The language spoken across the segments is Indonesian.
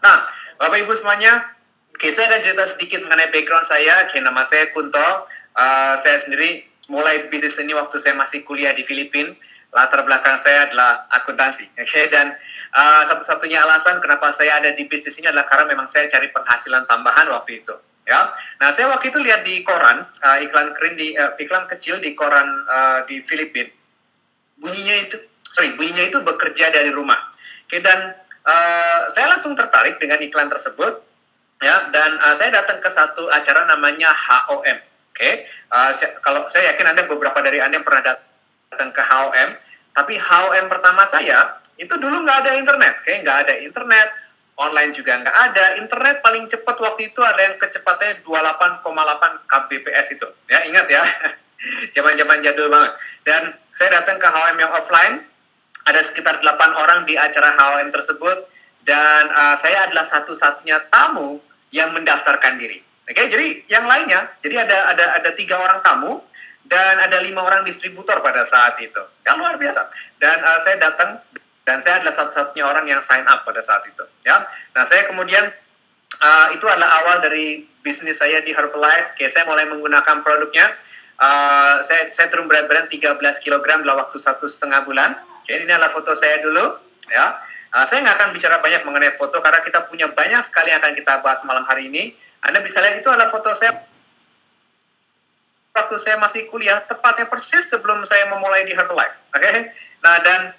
Nah, Bapak Ibu semuanya, oke, saya akan cerita sedikit mengenai background saya. Oke, nama saya Kunto. Saya sendiri mulai bisnis ini waktu saya masih kuliah di Filipina. Latar belakang saya adalah akuntansi. Oke, dan satu-satunya alasan kenapa saya ada di bisnis ini adalah karena memang saya cari penghasilan tambahan waktu itu. Ya, nah saya waktu itu lihat di koran iklan kecil di koran di Filipina. Bunyinya itu bekerja dari rumah. Oke, dan saya langsung tertarik dengan iklan tersebut, ya, dan saya datang ke satu acara namanya HOM. Oke, kalau saya yakin Anda beberapa dari Anda yang pernah datang ke HOM, tapi HOM pertama saya itu dulu nggak ada internet, oke, nggak ada internet, online juga nggak ada. Internet paling cepat waktu itu ada yang kecepatannya 28,8 kbps itu, ya, ingat ya, zaman-zaman jadul banget. Dan saya datang ke HOM yang offline, ada sekitar 8 orang di acara HOM tersebut, dan saya adalah satu-satunya tamu yang mendaftarkan diri. Oke, jadi yang lainnya, jadi ada 3 orang tamu dan ada 5 orang distributor pada saat itu. Yang luar biasa. Dan saya datang dan saya adalah satu-satunya orang yang sign up pada saat itu. Ya, nah saya kemudian itu adalah awal dari bisnis saya di Herbalife. Oke, saya mulai menggunakan produknya. Saya turun berat badan 13 kg dalam waktu 1,5 bulan. Oke, ini adalah foto saya dulu. Ya, saya nggak akan bicara banyak mengenai foto karena kita punya banyak sekali yang akan kita bahas malam hari ini. Anda bisa lihat itu adalah foto saya waktu saya masih kuliah, tepatnya persis sebelum saya memulai di Herbalife. Oke, nah dan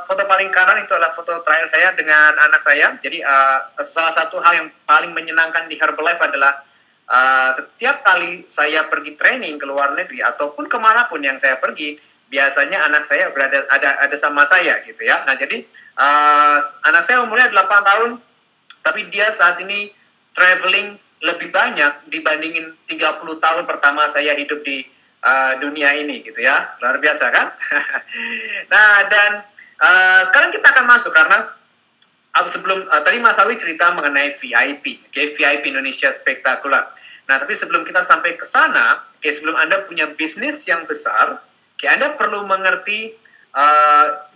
foto paling kanan itu adalah foto terakhir saya dengan anak saya. Jadi salah satu hal yang paling menyenangkan di Herbalife adalah setiap kali saya pergi training ke luar negeri ataupun kemanapun yang saya pergi, biasanya anak saya ada sama saya gitu ya. Nah jadi anak saya umurnya 8 tahun, tapi dia saat ini traveling lebih banyak dibandingin 30 tahun pertama saya hidup di dunia ini gitu ya. Luar biasa kan? Nah dan sekarang kita akan masuk karena sebelum tadi Mas Awi cerita mengenai VIP, okay? VIP Indonesia Spektakuler. Nah, tapi sebelum kita sampai ke sana, okay, sebelum Anda punya bisnis yang besar, okay, Anda perlu mengerti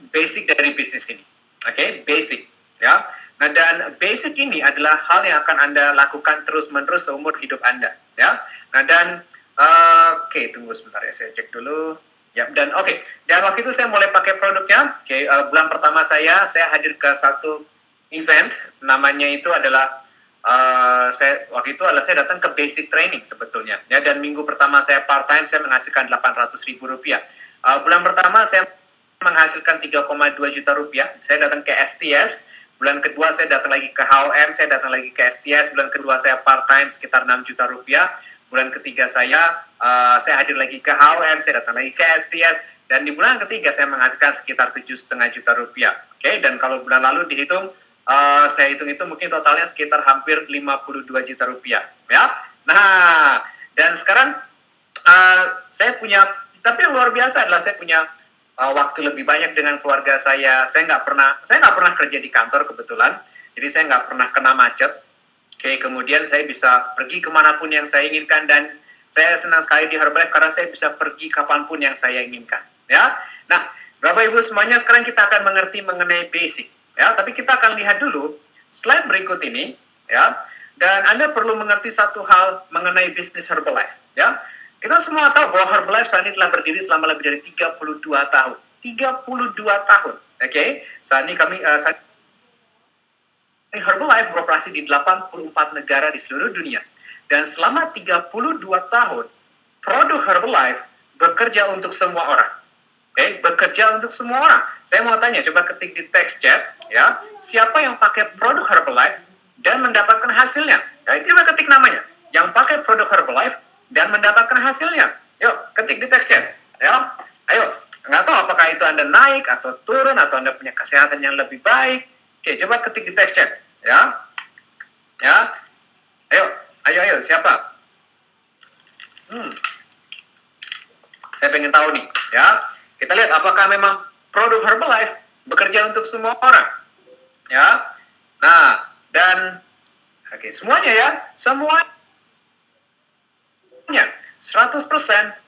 basic dari bisnis ini. Okay, basic, ya. Nah, dan basic ini adalah hal yang akan Anda lakukan terus-menerus seumur hidup Anda, ya. Nah, dan oke, tunggu sebentar ya, saya cek dulu. Ya, dan oke, dan waktu itu saya mulai pakai produknya. Oke, bulan pertama saya hadir ke satu event, namanya itu adalah saya datang ke basic training sebetulnya, ya, dan minggu pertama saya part time saya menghasilkan 800.000 rupiah. Bulan pertama saya menghasilkan 3,2 juta rupiah. Saya datang ke STS. Bulan kedua saya datang lagi ke HOM, saya datang lagi ke STS. Bulan kedua saya part time sekitar 6 juta rupiah. Bulan ketiga saya hadir lagi ke HOM, saya datang lagi ke STS. Dan di bulan ketiga saya menghasilkan sekitar 7,5 juta rupiah. Oke, dan kalau bulan lalu dihitung, saya hitung-hitung mungkin totalnya sekitar hampir 52 juta rupiah. Ya, nah, dan sekarang saya punya, tapi yang luar biasa adalah saya punya waktu lebih banyak dengan keluarga saya. Saya nggak pernah kerja di kantor kebetulan, jadi saya nggak pernah kena macet. Oke, kemudian saya bisa pergi kemanapun yang saya inginkan, dan saya senang sekali di Herbalife karena saya bisa pergi kapanpun yang saya inginkan. Ya, nah, Bapak Ibu semuanya, sekarang kita akan mengerti mengenai basic. Ya, tapi kita akan lihat dulu slide berikut ini, ya. Dan Anda perlu mengerti satu hal mengenai bisnis Herbalife, ya. Kita semua tahu bahwa Herbalife saat ini telah berdiri selama lebih dari 32 tahun. 32 tahun, oke? Saat ini Herbalife beroperasi di 84 negara di seluruh dunia. Dan selama 32 tahun, produk Herbalife bekerja untuk semua orang. Oke, bekerja untuk semua orang. Saya mau tanya, coba ketik di text chat, ya, siapa yang pakai produk Herbalife dan mendapatkan hasilnya? Ya, coba ketik namanya, yang pakai produk Herbalife dan mendapatkan hasilnya. Yuk, ketik di text chat, ya. Ayo, nggak tahu apakah itu Anda naik atau turun atau Anda punya kesehatan yang lebih baik. Oke, coba ketik di text chat, ya. Ya. Ayo, siapa? Saya pengen tahu nih, ya. Kita lihat apakah memang produk Herbalife bekerja untuk semua orang. Ya. Nah, dan oke, semuanya ya, semuanya 100%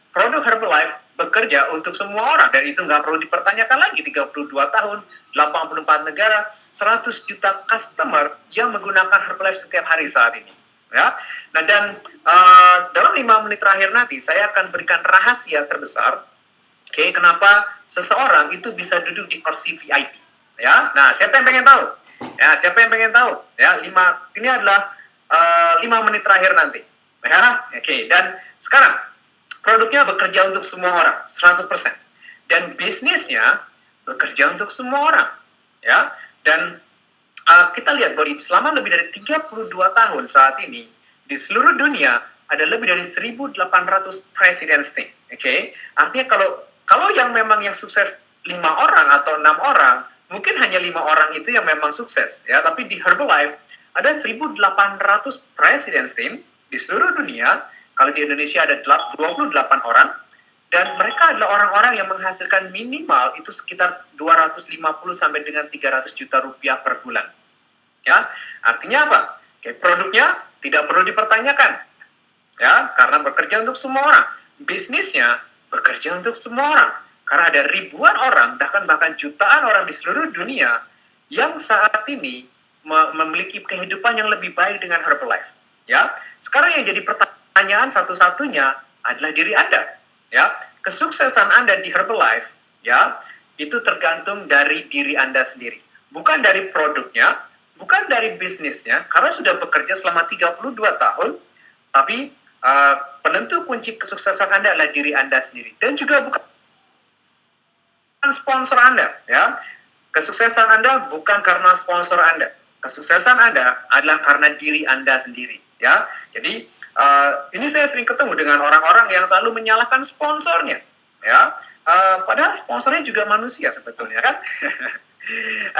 produk Herbalife bekerja untuk semua orang, dan itu nggak perlu dipertanyakan lagi. 32 tahun, 84 negara, 100 juta customer yang menggunakan Herbalife setiap hari saat ini. Ya, nah dan dalam 5 menit terakhir nanti saya akan berikan rahasia terbesar. Oke, kenapa seseorang itu bisa duduk di kursi VIP? Ya, nah siapa yang pengen tahu? Ya, siapa yang pengen tahu? Ya, ini adalah 5 menit terakhir nanti. Ya, oke. Dan sekarang produknya bekerja untuk semua orang, 100%. Dan bisnisnya bekerja untuk semua orang. Ya, dan kita lihat bahwa selama lebih dari 32 tahun saat ini, di seluruh dunia ada lebih dari 1.800 president's team. Oke, artinya kalau yang memang yang sukses 5 orang atau 6 orang, mungkin hanya 5 orang itu yang memang sukses. Ya, tapi di Herbalife ada 1.800 president's team di seluruh dunia. Kalau di Indonesia ada 28 orang, dan mereka adalah orang-orang yang menghasilkan minimal itu sekitar 250 sampai dengan 300 juta rupiah per bulan. Ya, artinya apa? Oke, produknya tidak perlu dipertanyakan. Ya, karena bekerja untuk semua orang. Bisnisnya bekerja untuk semua orang. Karena ada ribuan orang, bahkan jutaan orang di seluruh dunia yang saat ini memiliki kehidupan yang lebih baik dengan Herbalife. Ya, sekarang yang jadi pertanyaan satu-satunya adalah diri Anda. Ya, kesuksesan Anda di Herbalife, ya, itu tergantung dari diri Anda sendiri. Bukan dari produknya, bukan dari bisnisnya, karena sudah bekerja selama 32 tahun, tapi penentu kunci kesuksesan Anda adalah diri Anda sendiri. Dan juga bukan sponsor Anda. Ya, kesuksesan Anda bukan karena sponsor Anda. Kesuksesan Anda adalah karena diri Anda sendiri. Ya, jadi ini saya sering ketemu dengan orang-orang yang selalu menyalahkan sponsornya. Ya, padahal sponsornya juga manusia sebetulnya kan.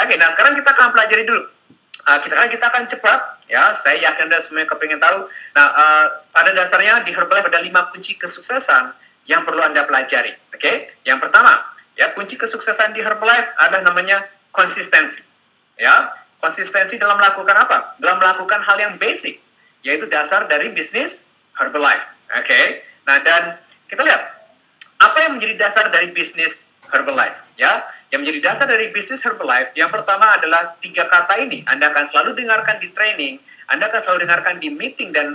Oke, nah sekarang kita akan pelajari dulu. Kita akan cepat, ya. Saya yakin Anda semuanya kepingin tahu. Nah, pada dasarnya di Herbalife ada 5 kunci kesuksesan yang perlu Anda pelajari. Oke, yang pertama, ya, kunci kesuksesan di Herbalife adalah namanya konsistensi. Ya, konsistensi dalam melakukan apa? Dalam melakukan hal yang basic, yaitu dasar dari bisnis Herbalife. Oke, nah dan kita lihat apa yang menjadi dasar dari bisnis Herbalife, ya. Yang menjadi dasar dari bisnis Herbalife, yang pertama adalah 3 kata ini. Anda akan selalu dengarkan di training, Anda akan selalu dengarkan di meeting dan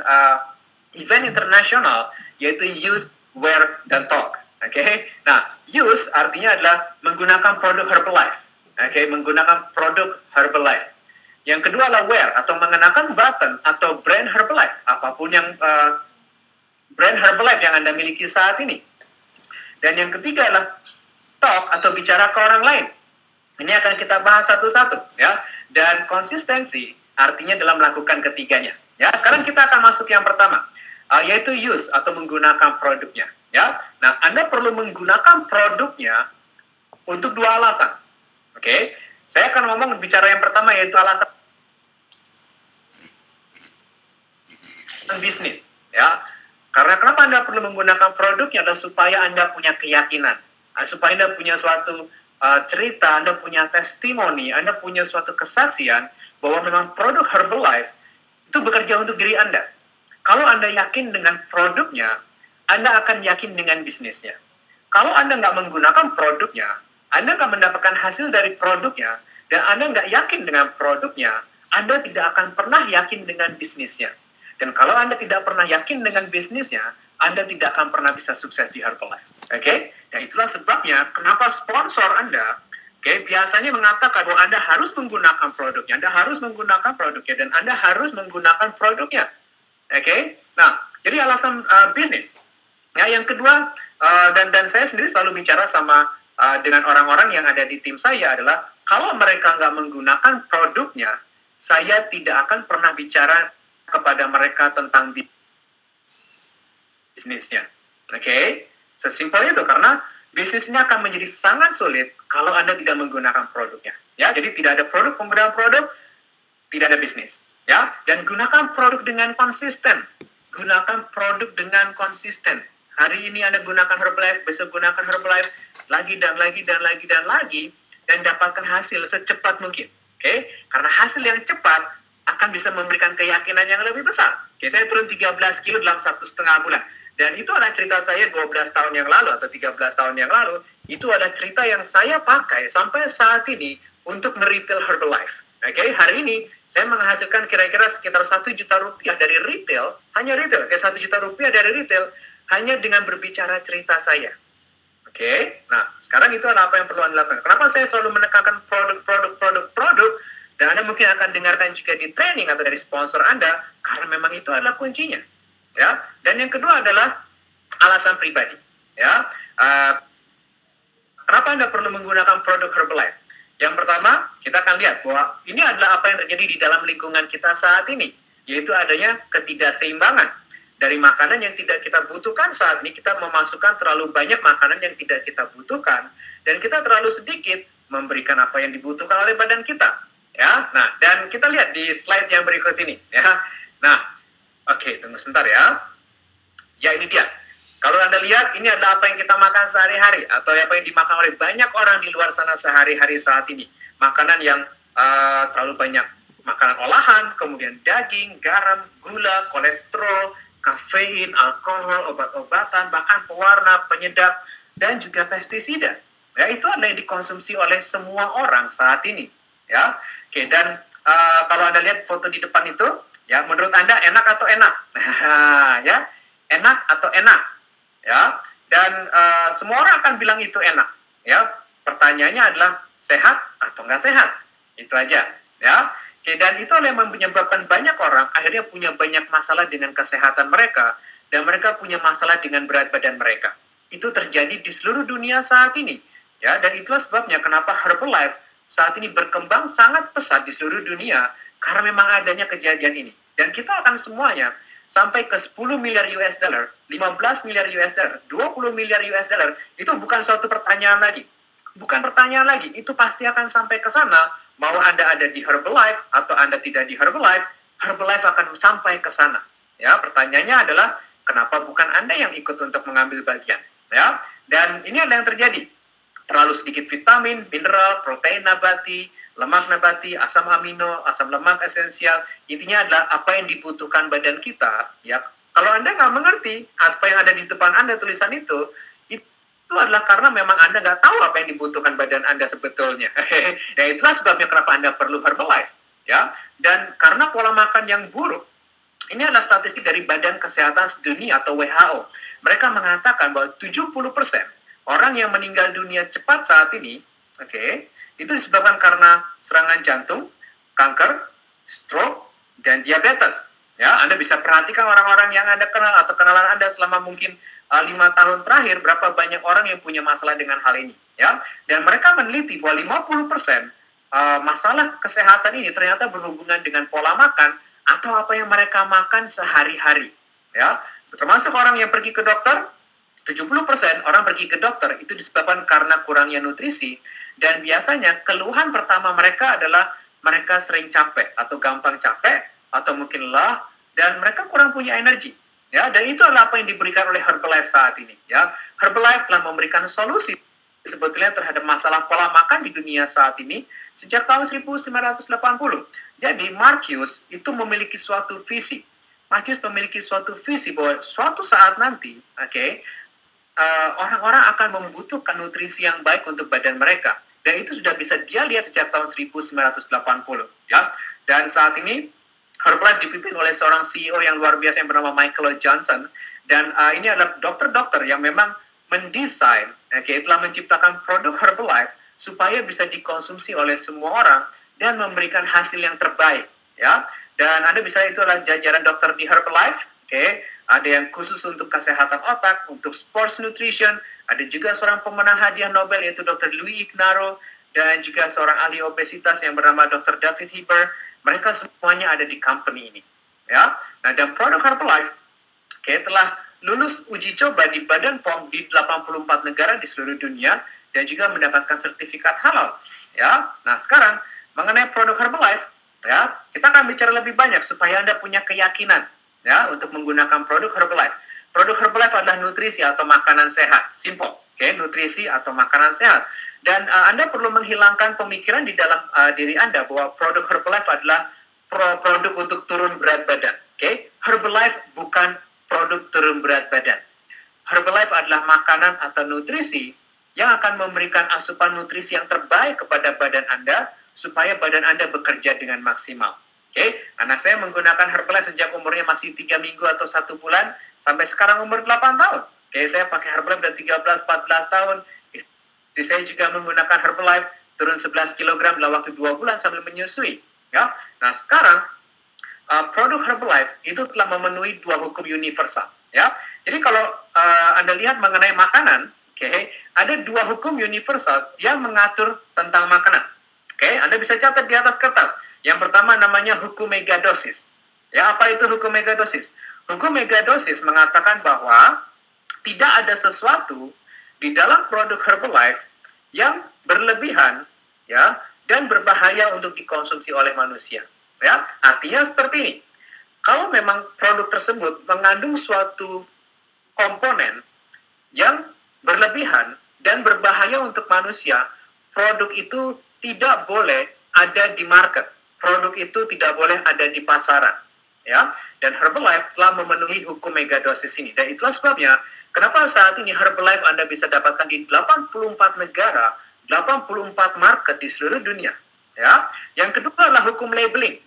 event internasional, yaitu use, wear, dan talk. Oke, nah use artinya adalah menggunakan produk Herbalife. Oke, menggunakan produk Herbalife. Yang kedua adalah wear, atau mengenakan button atau brand Herbalife, apapun yang brand Herbalife yang Anda miliki saat ini. Dan yang ketiga adalah talk atau bicara ke orang lain. Ini akan kita bahas satu-satu, ya. Dan konsistensi artinya dalam melakukan ketiganya. Ya, sekarang kita akan masuk yang pertama, yaitu use atau menggunakan produknya. Ya, nah Anda perlu menggunakan produknya untuk 2 alasan. Oke, saya akan ngomong bicara yang pertama yaitu alasan bisnis. Ya, karena kenapa Anda perlu menggunakan produknya adalah supaya Anda punya keyakinan. Supaya Anda punya suatu cerita, Anda punya testimoni, Anda punya suatu kesaksian bahwa memang produk Herbalife itu bekerja untuk diri Anda. Kalau Anda yakin dengan produknya, Anda akan yakin dengan bisnisnya. Kalau Anda nggak menggunakan produknya, Anda nggak mendapatkan hasil dari produknya, dan Anda nggak yakin dengan produknya, Anda tidak akan pernah yakin dengan bisnisnya. Dan kalau Anda tidak pernah yakin dengan bisnisnya, Anda tidak akan pernah bisa sukses di Herbalife. Oke? Dan itulah sebabnya kenapa sponsor Anda biasanya mengatakan bahwa Anda harus menggunakan produknya, Anda harus menggunakan produknya, dan Anda harus menggunakan produknya. Oke? Nah, jadi alasan bisnis. Ya, yang kedua, dan saya sendiri selalu bicara sama dengan orang-orang yang ada di tim saya adalah, kalau mereka nggak menggunakan produknya, saya tidak akan pernah bicara kepada mereka tentang bisnisnya. Oke? Sesimpel itu, karena bisnisnya akan menjadi sangat sulit kalau Anda tidak menggunakan produknya. Ya, jadi tidak ada produk, penggunaan produk, tidak ada bisnis. Ya, dan gunakan produk dengan konsisten. Gunakan produk dengan konsisten. Hari ini Anda gunakan Herbalife, besok gunakan Herbalife, lagi dan lagi dan lagi dan lagi, dan dapatkan hasil secepat mungkin. Oke? Karena hasil yang cepat akan bisa memberikan keyakinan yang lebih besar. Oke, saya turun 13 kilo dalam 1,5 bulan. Dan itu adalah cerita saya 12 tahun yang lalu atau 13 tahun yang lalu. Itu adalah cerita yang saya pakai sampai saat ini untuk nge-retail Herbalife. Oke, hari ini saya menghasilkan kira-kira sekitar 1 juta rupiah dari retail, hanya retail, kayak 1 juta rupiah dari retail, hanya dengan berbicara cerita saya. Oke, nah sekarang itu adalah apa yang perlu Anda lakukan. Kenapa saya selalu menekankan produk, dan Anda mungkin akan dengarkan juga di training atau dari sponsor Anda, karena memang itu adalah kuncinya. Ya, dan yang kedua adalah alasan pribadi. Ya, kenapa Anda perlu menggunakan produk Herbalife? Yang pertama, kita akan lihat bahwa ini adalah apa yang terjadi di dalam lingkungan kita saat ini, yaitu adanya ketidakseimbangan dari makanan yang tidak kita butuhkan saat ini. Kita memasukkan terlalu banyak makanan yang tidak kita butuhkan, dan kita terlalu sedikit memberikan apa yang dibutuhkan oleh badan kita. Ya, nah, dan kita lihat di slide yang berikut ini. Ya, nah. Oke, tunggu sebentar ya. Ya, ini dia. Kalau Anda lihat, ini adalah apa yang kita makan sehari-hari, atau apa yang dimakan oleh banyak orang di luar sana sehari-hari saat ini. Makanan yang terlalu banyak makanan olahan, kemudian daging, garam, gula, kolesterol, kafein, alkohol, obat-obatan, bahkan pewarna, penyedap, dan juga pestisida. Ya, itu adalah yang dikonsumsi oleh semua orang saat ini. Ya, oke, dan kalau Anda lihat foto di depan itu, ya, menurut Anda enak atau enak? Ya, enak atau enak? Ya, dan semua orang akan bilang itu enak. Ya, pertanyaannya adalah sehat atau nggak sehat? Itu aja. Ya, oke, dan itu yang menyebabkan banyak orang akhirnya punya banyak masalah dengan kesehatan mereka, dan mereka punya masalah dengan berat badan mereka. Itu terjadi di seluruh dunia saat ini. Ya, dan itulah sebabnya kenapa Herbalife saat ini berkembang sangat pesat di seluruh dunia, karena memang adanya kejadian ini. Dan kita akan semuanya sampai ke 10 miliar US dollar, 15 miliar US dollar, 20 miliar US dollar, itu bukan suatu pertanyaan lagi. Bukan pertanyaan lagi, itu pasti akan sampai ke sana, mau Anda ada di Herbalife atau Anda tidak di Herbalife, Herbalife akan sampai ke sana. Ya, pertanyaannya adalah, kenapa bukan Anda yang ikut untuk mengambil bagian? Ya, dan ini adalah yang terjadi. Terlalu sedikit vitamin, mineral, protein nabati, lemak nabati, asam amino, asam lemak esensial. Intinya adalah apa yang dibutuhkan badan kita. Ya, kalau Anda nggak mengerti apa yang ada di depan Anda tulisan itu adalah karena memang Anda nggak tahu apa yang dibutuhkan badan Anda sebetulnya. Dan itulah sebabnya kenapa Anda perlu Herbalife. Ya, dan karena pola makan yang buruk, ini adalah statistik dari Badan Kesehatan Sedunia atau WHO. Mereka mengatakan bahwa 70% orang yang meninggal dunia cepat saat ini, itu disebabkan karena serangan jantung, kanker, stroke, dan diabetes. Ya, Anda bisa perhatikan orang-orang yang Anda kenal atau kenalan Anda selama mungkin 5 tahun terakhir, berapa banyak orang yang punya masalah dengan hal ini. Ya, dan mereka meneliti bahwa 50% masalah kesehatan ini ternyata berhubungan dengan pola makan atau apa yang mereka makan sehari-hari. Ya, termasuk orang yang pergi ke dokter. 70% orang pergi ke dokter itu disebabkan karena kurangnya nutrisi, dan biasanya keluhan pertama mereka adalah mereka sering capek atau gampang capek atau mungkin lelah, dan mereka kurang punya energi. Ya, dan itu adalah apa yang diberikan oleh Herbalife saat ini. Ya, Herbalife telah memberikan solusi sebetulnya terhadap masalah pola makan di dunia saat ini sejak tahun 1980. Jadi Marcus itu memiliki suatu visi. Marcus memiliki suatu visi bahwa suatu saat nanti, orang-orang akan membutuhkan nutrisi yang baik untuk badan mereka. Dan itu sudah bisa dia lihat sejak tahun 1980. Ya. Dan saat ini, Herbalife dipimpin oleh seorang CEO yang luar biasa yang bernama Michael Johnson. Dan ini adalah dokter-dokter yang memang mendesain, telah menciptakan produk Herbalife supaya bisa dikonsumsi oleh semua orang dan memberikan hasil yang terbaik. Ya. Dan Anda bisa, itu adalah jajaran dokter di Herbalife. Ada yang khusus untuk kesehatan otak, untuk sports nutrition, ada juga seorang pemenang hadiah Nobel yaitu Dr. Louis Ignarro, dan juga seorang ahli obesitas yang bernama Dr. David Heber. Mereka semuanya ada di company ini. Ya, nah, dan produk Herbalife telah lulus uji coba di Badan POM di 84 negara di seluruh dunia dan juga mendapatkan sertifikat halal. Ya, nah sekarang mengenai produk Herbalife, ya, kita akan bicara lebih banyak supaya Anda punya keyakinan. Ya, untuk menggunakan produk Herbalife. Produk Herbalife adalah nutrisi atau makanan sehat. Simple. Nutrisi atau makanan sehat. Dan Anda perlu menghilangkan pemikiran di dalam diri Anda bahwa produk Herbalife adalah produk untuk turun berat badan. Herbalife bukan produk turun berat badan. Herbalife adalah makanan atau nutrisi yang akan memberikan asupan nutrisi yang terbaik kepada badan Anda supaya badan Anda bekerja dengan maksimal. Oke, anak saya menggunakan Herbalife sejak umurnya masih 3 minggu atau 1 bulan sampai sekarang umur 8 tahun. Oke, saya pakai Herbalife dari 13-14 tahun. Istri saya juga menggunakan Herbalife, turun 11 kg dalam waktu 2 bulan sambil menyusui. Ya, nah sekarang produk Herbalife itu telah memenuhi 2 hukum universal. Ya, jadi kalau Anda lihat mengenai makanan, ada 2 hukum universal yang mengatur tentang makanan. Anda bisa catat di atas kertas. Yang pertama namanya hukum megadosis. Ya, apa itu hukum megadosis? Hukum megadosis mengatakan bahwa tidak ada sesuatu di dalam produk Herbalife yang berlebihan, ya, dan berbahaya untuk dikonsumsi oleh manusia. Ya, artinya seperti ini. Kalau memang produk tersebut mengandung suatu komponen yang berlebihan dan berbahaya untuk manusia, produk itu tidak boleh ada di market. Produk itu tidak boleh ada di pasaran. Ya, dan Herbalife telah memenuhi hukum megadosis ini. Dan itulah sebabnya kenapa saat ini Herbalife Anda bisa dapatkan di 84 negara, 84 market di seluruh dunia. Ya, yang kedua adalah hukum labeling.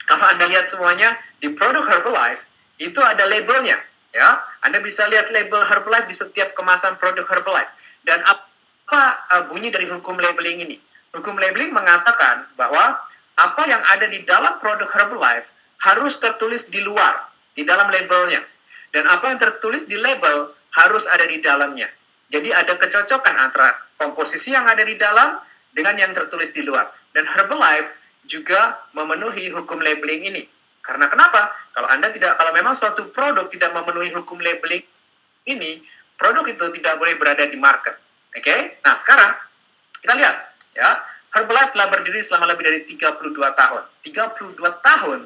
Kalau Anda lihat semuanya di produk Herbalife itu ada labelnya. Ya, Anda bisa lihat label Herbalife di setiap kemasan produk Herbalife. Dan apa bunyi dari hukum labeling ini? Hukum labeling mengatakan bahwa apa yang ada di dalam produk Herbalife harus tertulis di luar, di dalam labelnya. Dan apa yang tertulis di label harus ada di dalamnya. Jadi ada kecocokan antara komposisi yang ada di dalam dengan yang tertulis di luar. Dan Herbalife juga memenuhi hukum labeling ini. Karena kenapa? Kalau memang suatu produk tidak memenuhi hukum labeling ini, produk itu tidak boleh berada di market. Oke? Nah, sekarang kita lihat, ya. Herbalife telah berdiri selama lebih dari 32 tahun. 32 tahun,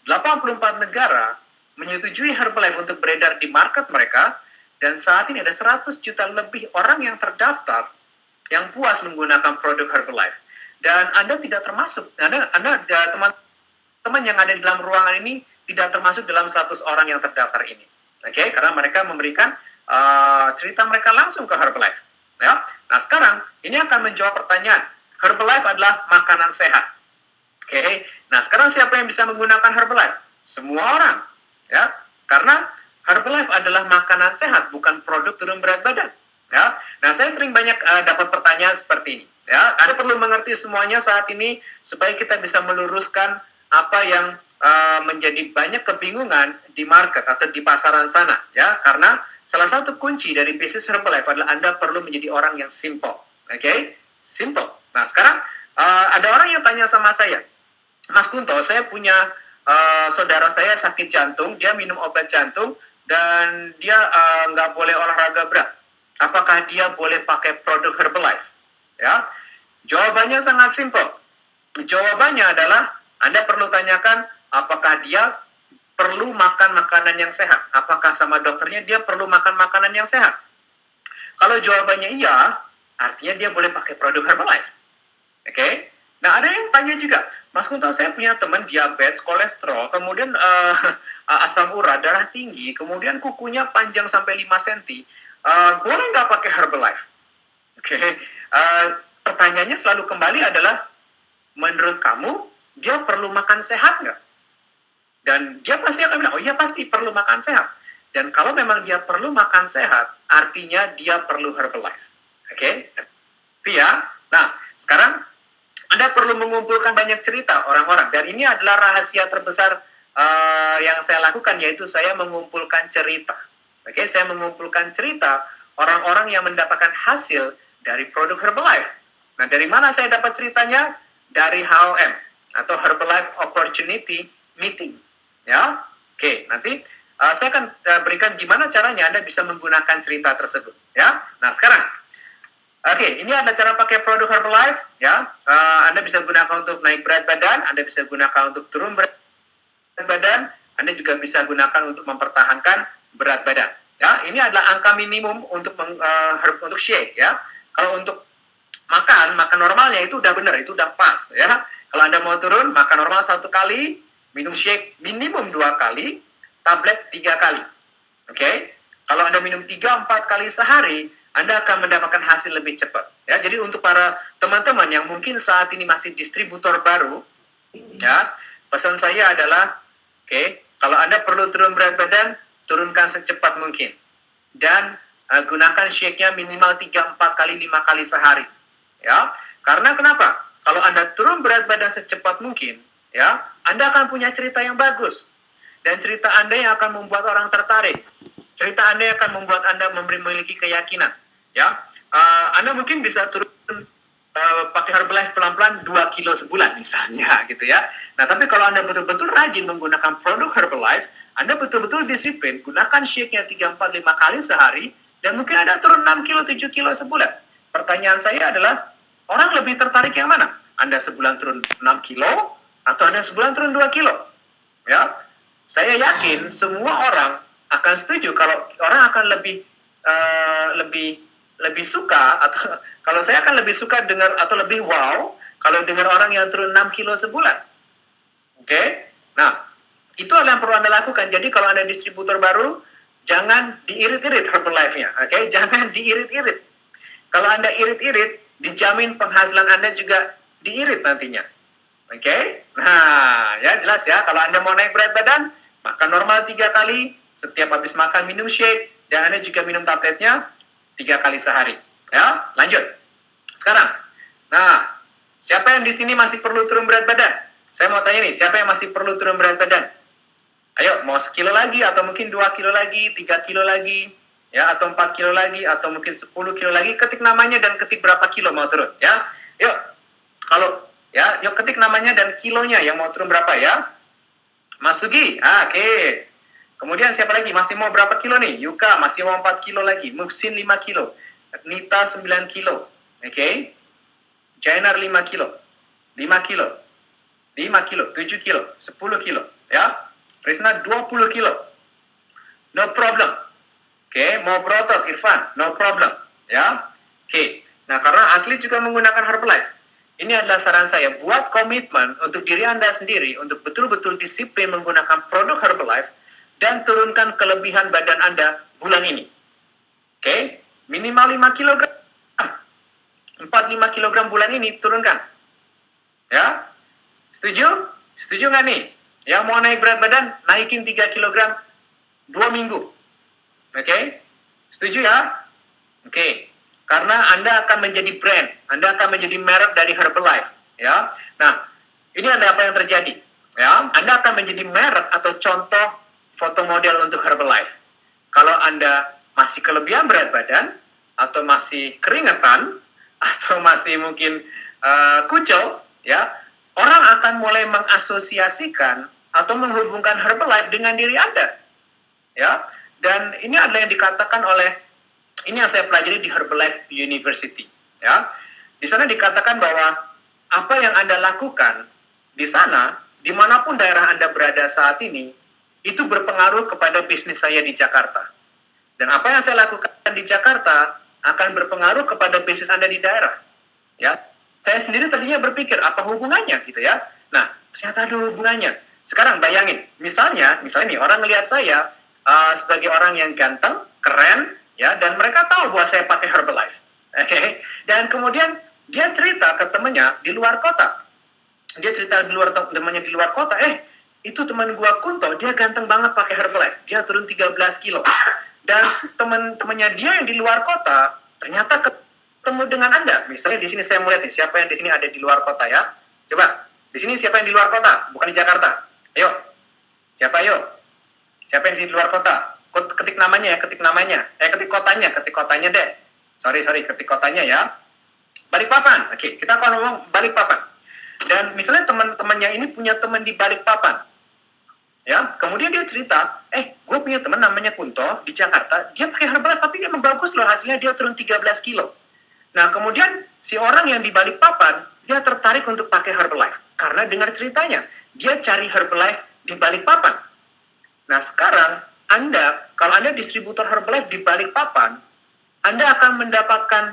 84 negara menyetujui Herbalife untuk beredar di market mereka, dan saat ini ada 100 juta lebih orang yang terdaftar yang puas menggunakan produk Herbalife. Dan Anda tidak termasuk, teman-teman yang ada di dalam ruangan ini tidak termasuk dalam 100 orang yang terdaftar ini. Oke, karena mereka memberikan cerita mereka langsung ke Herbalife. Ya. Nah, sekarang ini akan menjawab pertanyaan. Herbalife adalah makanan sehat. Oke. Nah, sekarang siapa yang bisa menggunakan Herbalife? Semua orang. Ya. Karena Herbalife adalah makanan sehat, bukan produk turun berat badan. Ya. Nah, saya sering banyak dapat pertanyaan seperti ini. Ya, Anda perlu mengerti semuanya saat ini supaya kita bisa meluruskan apa yang menjadi banyak kebingungan di market atau di pasaran sana. Ya, karena salah satu kunci dari bisnis Herbalife adalah Anda perlu menjadi orang yang simple. Oke? Simple. Nah, sekarang ada orang yang tanya sama saya, Mas Kunto, saya punya saudara saya sakit jantung, dia minum obat jantung, dan dia nggak boleh olahraga berat. Apakah dia boleh pakai produk Herbalife? Ya, jawabannya sangat simpel. Jawabannya adalah Anda perlu tanyakan apakah dia perlu makan makanan yang sehat. Apakah sama dokternya dia perlu makan makanan yang sehat? Kalau jawabannya iya, artinya dia boleh pakai produk Herbalife. Oke? Nah, ada yang tanya juga, Mas Kunto, saya punya teman diabetes, kolesterol, kemudian asam urat, darah tinggi, kemudian kukunya panjang sampai 5 cm. Boleh nggak pakai Herbalife? Oke? Pertanyaannya selalu kembali adalah, menurut kamu, dia perlu makan sehat nggak? Dan dia pasti akan bilang, oh iya pasti perlu makan sehat. Dan kalau memang dia perlu makan sehat, artinya dia perlu Herbalife. Oke? Itu ya. Nah, sekarang Anda perlu mengumpulkan banyak cerita orang-orang. Dan ini adalah rahasia terbesar yang saya lakukan, yaitu saya mengumpulkan cerita. Oke, saya mengumpulkan cerita orang-orang yang mendapatkan hasil dari produk Herbalife. Nah, dari mana saya dapat ceritanya? Dari HOM, atau Herbalife Opportunity Meeting. Ya, oke, nanti saya akan berikan gimana caranya Anda bisa menggunakan cerita tersebut. Ya, nah sekarang, oke, ini adalah cara pakai produk Herbalife. Ya, Anda bisa gunakan untuk naik berat badan, Anda bisa gunakan untuk turun berat badan, Anda juga bisa gunakan untuk mempertahankan berat badan. Ya, ini adalah angka minimum untuk untuk shake. Ya, kalau untuk makan normalnya itu udah benar, itu udah pas. Ya, kalau Anda mau turun, makan normal 1 kali, minum shake minimum 2 kali, tablet 3 kali. Oke? Kalau Anda minum 3-4 kali sehari, Anda akan mendapatkan hasil lebih cepat. Ya, jadi untuk para teman-teman yang mungkin saat ini masih distributor baru, ya, pesan saya adalah, kalau Anda perlu turun berat badan, turunkan secepat mungkin. Dan gunakan shake-nya minimal 3-4 kali, 5 kali sehari. Ya, karena kenapa? Kalau Anda turun berat badan secepat mungkin, ya, Anda akan punya cerita yang bagus. Dan cerita Anda yang akan membuat orang tertarik. Cerita Anda yang akan membuat Anda memiliki keyakinan. Ya, Anda mungkin bisa turun pakai Herbalife pelan-pelan 2 kilo sebulan misalnya gitu ya. Nah, tapi kalau Anda betul-betul rajin menggunakan produk Herbalife, Anda betul-betul disiplin, gunakan shake-nya 3-4-5 kali sehari, dan mungkin Anda turun 6 kilo, 7 kilo sebulan. Pertanyaan saya adalah, orang lebih tertarik yang mana? Anda sebulan turun 6 kilo, atau Anda sebulan turun 2 kilo? Ya, saya yakin semua orang akan setuju kalau orang akan lebih suka, atau kalau saya akan lebih suka dengar atau lebih wow kalau dengar orang yang turun 6 kilo sebulan. Oke? Nah, itu adalah yang perlu Anda lakukan. Jadi kalau Anda distributor baru, jangan diirit-irit Herbalife-nya. Oke? Jangan diirit-irit. Kalau Anda irit-irit, dijamin penghasilan Anda juga diirit nantinya. Oke? Nah, ya jelas ya. Kalau Anda mau naik berat badan, makan normal 3 kali, setiap habis makan minum shake, dan Anda juga minum tabletnya 3 kali sehari. Ya, lanjut. Sekarang, nah, siapa yang di sini masih perlu turun berat badan? Saya mau tanya nih, siapa yang masih perlu turun berat badan? Ayo, mau 1 kilo lagi, atau mungkin 2 kilo lagi, 3 kilo lagi, ya, atau 4 kilo lagi, atau mungkin 10 kilo lagi. Ketik namanya dan ketik berapa kilo mau turun, ya. Yuk, yuk ketik namanya dan kilonya yang mau turun berapa ya. Mas Sugi, oke. Kemudian siapa lagi? Masih mau berapa kilo nih? Yuka, masih mau 4 kilo lagi. Muksin 5 kilo. Nita 9 kilo. Oke. Jainar 5 kilo. 5 kilo. 5 kilo. 7 kilo. 10 kilo. Ya. Rizna 20 kilo. No problem. Oke. Mau berotot, Irfan. No problem. Ya. Oke. Nah, karena atlet juga menggunakan Herbalife. Ini adalah saran saya. Buat komitmen untuk diri Anda sendiri, untuk betul-betul disiplin menggunakan produk Herbalife, dan turunkan kelebihan badan Anda bulan ini. Oke? Minimal 5 kg. 4-5 kg bulan ini turunkan. Ya? Setuju? Setuju nggak nih? Yang mau naik berat badan, naikin 3 kg 2 minggu. Oke? Setuju ya? Oke. Karena Anda akan menjadi brand. Anda akan menjadi merek dari Herbalife. Ya? Nah, ini adalah apa yang terjadi. Ya? Anda akan menjadi merek atau contoh foto model untuk Herbalife. Kalau Anda masih kelebihan berat badan, atau masih keringetan, atau masih mungkin kucel, ya, orang akan mulai mengasosiasikan atau menghubungkan Herbalife dengan diri Anda. Ya, dan ini adalah yang dikatakan oleh, ini yang saya pelajari di Herbalife University. Ya, di sana dikatakan bahwa apa yang Anda lakukan di sana, dimanapun daerah Anda berada saat ini, itu berpengaruh kepada bisnis saya di Jakarta. Dan apa yang saya lakukan di Jakarta akan berpengaruh kepada bisnis Anda di daerah. Ya, saya sendiri tadinya berpikir apa hubungannya gitu ya. Nah, ternyata ada hubungannya. Sekarang bayangin, misalnya nih orang melihat saya sebagai orang yang ganteng, keren, ya, dan mereka tahu bahwa saya pakai Herbalife. Oke. Dan kemudian dia cerita ke temannya di luar kota. Dia cerita temannya di luar kota, itu teman gua Kunto, dia ganteng banget pakai Herbalife. Dia turun 13 kilo. Dan teman-temannya dia yang di luar kota ternyata ketemu dengan Anda. Misalnya di sini saya mau lihat nih, siapa yang di sini ada di luar kota ya. Coba, di sini siapa yang di luar kota? Bukan di Jakarta. Ayo. Siapa ayo? Siapa yang di luar kota? Ketik namanya ya, ketik namanya. Ketik kotanya deh. Sorry, ketik kotanya ya. Balikpapan. Oke, kita akan ngomong Balikpapan. Dan misalnya teman-temannya ini punya teman di Balikpapan. Ya, kemudian dia cerita, gue punya teman namanya Kunto di Jakarta, dia pakai Herbalife tapi emang bagus loh hasilnya, dia turun 13 kilo. Nah, kemudian si orang yang di Balikpapan, dia tertarik untuk pakai Herbalife karena dengar ceritanya, dia cari Herbalife di Balikpapan. Nah, sekarang kalau Anda distributor Herbalife di Balikpapan, Anda akan mendapatkan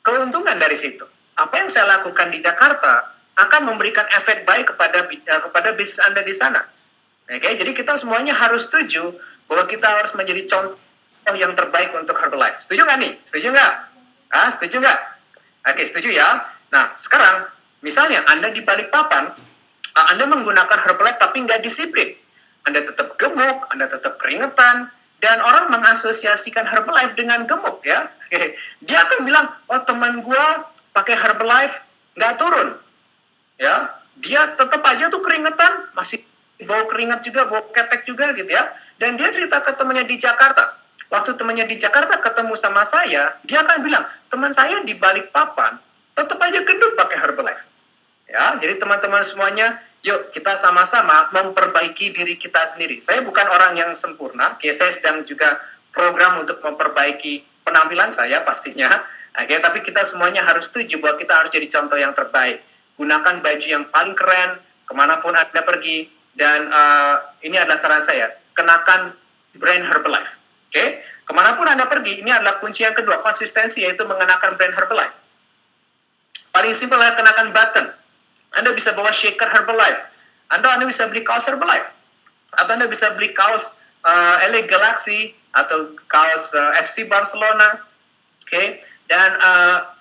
keuntungan dari situ. Apa yang saya lakukan di Jakarta akan memberikan efek baik kepada bisnis Anda di sana. Oke, jadi kita semuanya harus setuju bahwa kita harus menjadi contoh yang terbaik untuk Herbalife. Setuju nggak nih? Setuju nggak? Setuju nggak? Oke, setuju ya. Nah, sekarang misalnya Anda di Balikpapan, Anda menggunakan Herbalife tapi nggak disiplin. Anda tetap gemuk, Anda tetap keringetan, dan orang mengasosiasikan Herbalife dengan gemuk ya. Oke. Dia akan bilang, oh teman gua pakai Herbalife nggak turun. Ya, dia tetap aja tuh keringetan, masih bau keringat juga, bau ketek juga gitu ya. Dan dia cerita ke temannya di Jakarta. Waktu temannya di Jakarta ketemu sama saya, dia akan bilang, teman saya di Balikpapan tetap aja gendut pakai Herbalife. Ya, jadi teman-teman semuanya, yuk kita sama-sama memperbaiki diri kita sendiri. Saya bukan orang yang sempurna, saya sedang juga program untuk memperbaiki penampilan saya pastinya. Oke, tapi kita semuanya harus setuju bahwa kita harus jadi contoh yang terbaik. Gunakan baju yang paling keren kemanapun Anda pergi, dan ini adalah saran saya, kenakan brand Herbalife. Oke, kemanapun Anda pergi, ini adalah kunci yang kedua, konsistensi, yaitu mengenakan brand Herbalife. Paling simpel adalah kenakan button. Anda bisa bawa shaker Herbalife, Anda bisa beli kaos Herbalife, atau Anda bisa beli kaos LA Galaxy atau kaos FC Barcelona, oke? Dan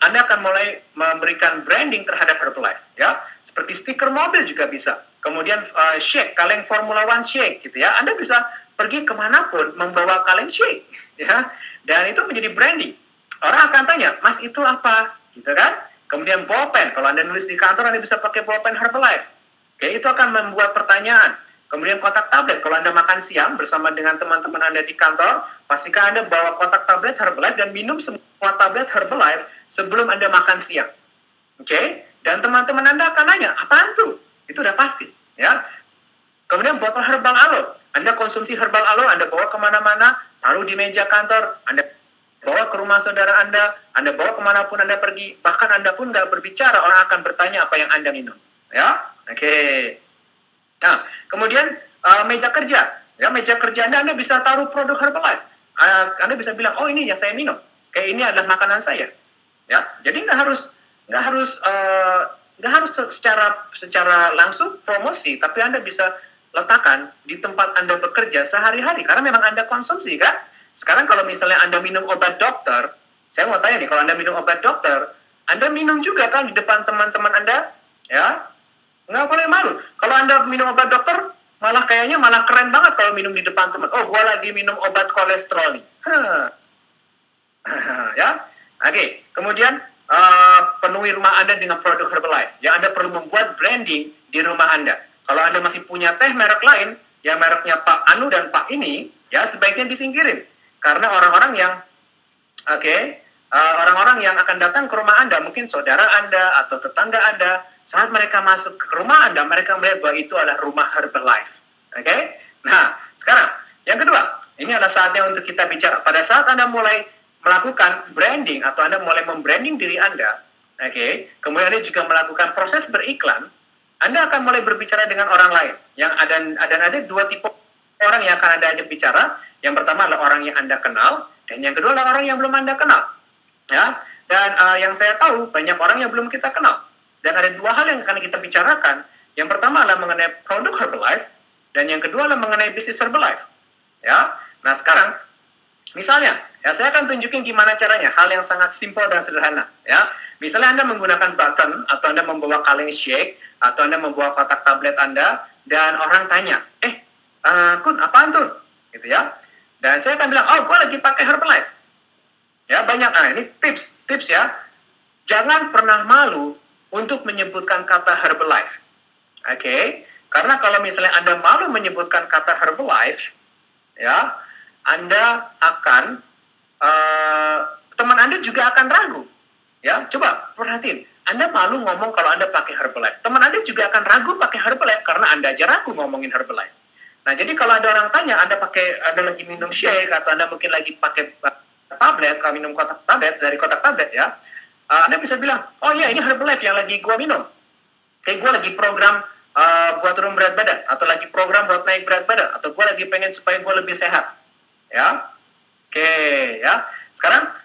Anda akan mulai memberikan branding terhadap Herbalife, ya. Seperti stiker mobil juga bisa. Kemudian shake, kaleng Formula One shake, gitu ya. Anda bisa pergi kemanapun membawa kaleng shake, ya. Dan itu menjadi branding. Orang akan tanya, Mas itu apa? Gitu kan? Kemudian bolpen, kalau Anda nulis di kantor, Anda bisa pakai bolpen Herbalife. Oke, itu akan membuat pertanyaan. Kemudian kotak tablet, kalau Anda makan siang bersama dengan teman-teman Anda di kantor, pastikan Anda bawa kotak tablet Herbalife dan minum semua tablet Herbalife sebelum Anda makan siang. Oke, dan teman-teman Anda akan nanya, apaan tuh? Itu udah pasti, ya. Kemudian botol herbal aloe, Anda konsumsi herbal aloe, Anda bawa kemana-mana, taruh di meja kantor, Anda bawa ke rumah saudara Anda bawa kemanapun Anda pergi, bahkan Anda pun nggak berbicara, orang akan bertanya apa yang Anda minum. Ya, oke. Nah, kemudian meja kerja, ya meja kerja Anda bisa taruh produk Herbalife. Anda bisa bilang, oh ini ya saya minum, kayak ini adalah makanan saya. Ya, jadi nggak harus secara langsung promosi, tapi Anda bisa letakkan di tempat Anda bekerja sehari-hari, karena memang Anda konsumsi kan. Sekarang kalau misalnya Anda minum obat dokter, saya mau tanya nih, kalau Anda minum obat dokter, Anda minum juga kan di depan teman-teman Anda, ya? Nggak boleh malu. Kalau Anda minum obat dokter, malah keren banget kalau minum di depan teman. Oh, gua lagi minum obat kolesterol nih. Ya, oke. Kemudian penuhi rumah Anda dengan produk Herbalife. Ya, Anda perlu membuat branding di rumah Anda. Kalau Anda masih punya teh merek lain, ya mereknya Pak Anu dan Pak ini, ya sebaiknya disingkirin. Karena orang-orang yang, orang-orang yang akan datang ke rumah Anda, mungkin saudara Anda atau tetangga Anda, saat mereka masuk ke rumah Anda, mereka melihat bahwa itu adalah rumah Herbalife. Oke? Nah, sekarang, yang kedua, ini adalah saatnya untuk kita bicara. Pada saat Anda mulai melakukan branding, atau Anda mulai membranding diri Anda, kemudian Anda juga melakukan proses beriklan, Anda akan mulai berbicara dengan orang lain. Yang ada dua tipe orang yang akan Anda ajak bicara. Yang pertama adalah orang yang Anda kenal, dan yang kedua adalah orang yang belum Anda kenal. Ya, dan yang saya tahu banyak orang yang belum kita kenal. Dan ada dua hal yang akan kita bicarakan. Yang pertama adalah mengenai produk Herbalife, dan yang kedua adalah mengenai bisnis Herbalife. Ya, nah sekarang misalnya, ya saya akan tunjukin gimana caranya, hal yang sangat simpel dan sederhana. Ya, misalnya Anda menggunakan button, atau Anda membawa kaleng shake, atau Anda membawa kotak tablet Anda, dan orang tanya, Kun, apaan tuh? Gitu ya. Dan saya akan bilang, oh, gue lagi pakai Herbalife. Ya, banyak. Nah, ini tips ya. Jangan pernah malu untuk menyebutkan kata Herbalife. Oke? Karena kalau misalnya Anda malu menyebutkan kata Herbalife, ya, Anda akan, teman Anda juga akan ragu. Ya, coba perhatiin. Anda malu ngomong kalau Anda pakai Herbalife. Teman Anda juga akan ragu pakai Herbalife karena Anda aja ragu ngomongin Herbalife. Nah, jadi kalau ada orang tanya, Anda lagi minum shake, atau Anda mungkin lagi pakai tablet, kalau minum kotak tablet, dari kotak tablet ya, Anda bisa bilang, oh iya ini Herbalife yang lagi gua minum. Kayak gua lagi program buat turun berat badan, atau lagi program buat naik berat badan, atau gua lagi pengen supaya gua lebih sehat. Ya, ya. Sekarang,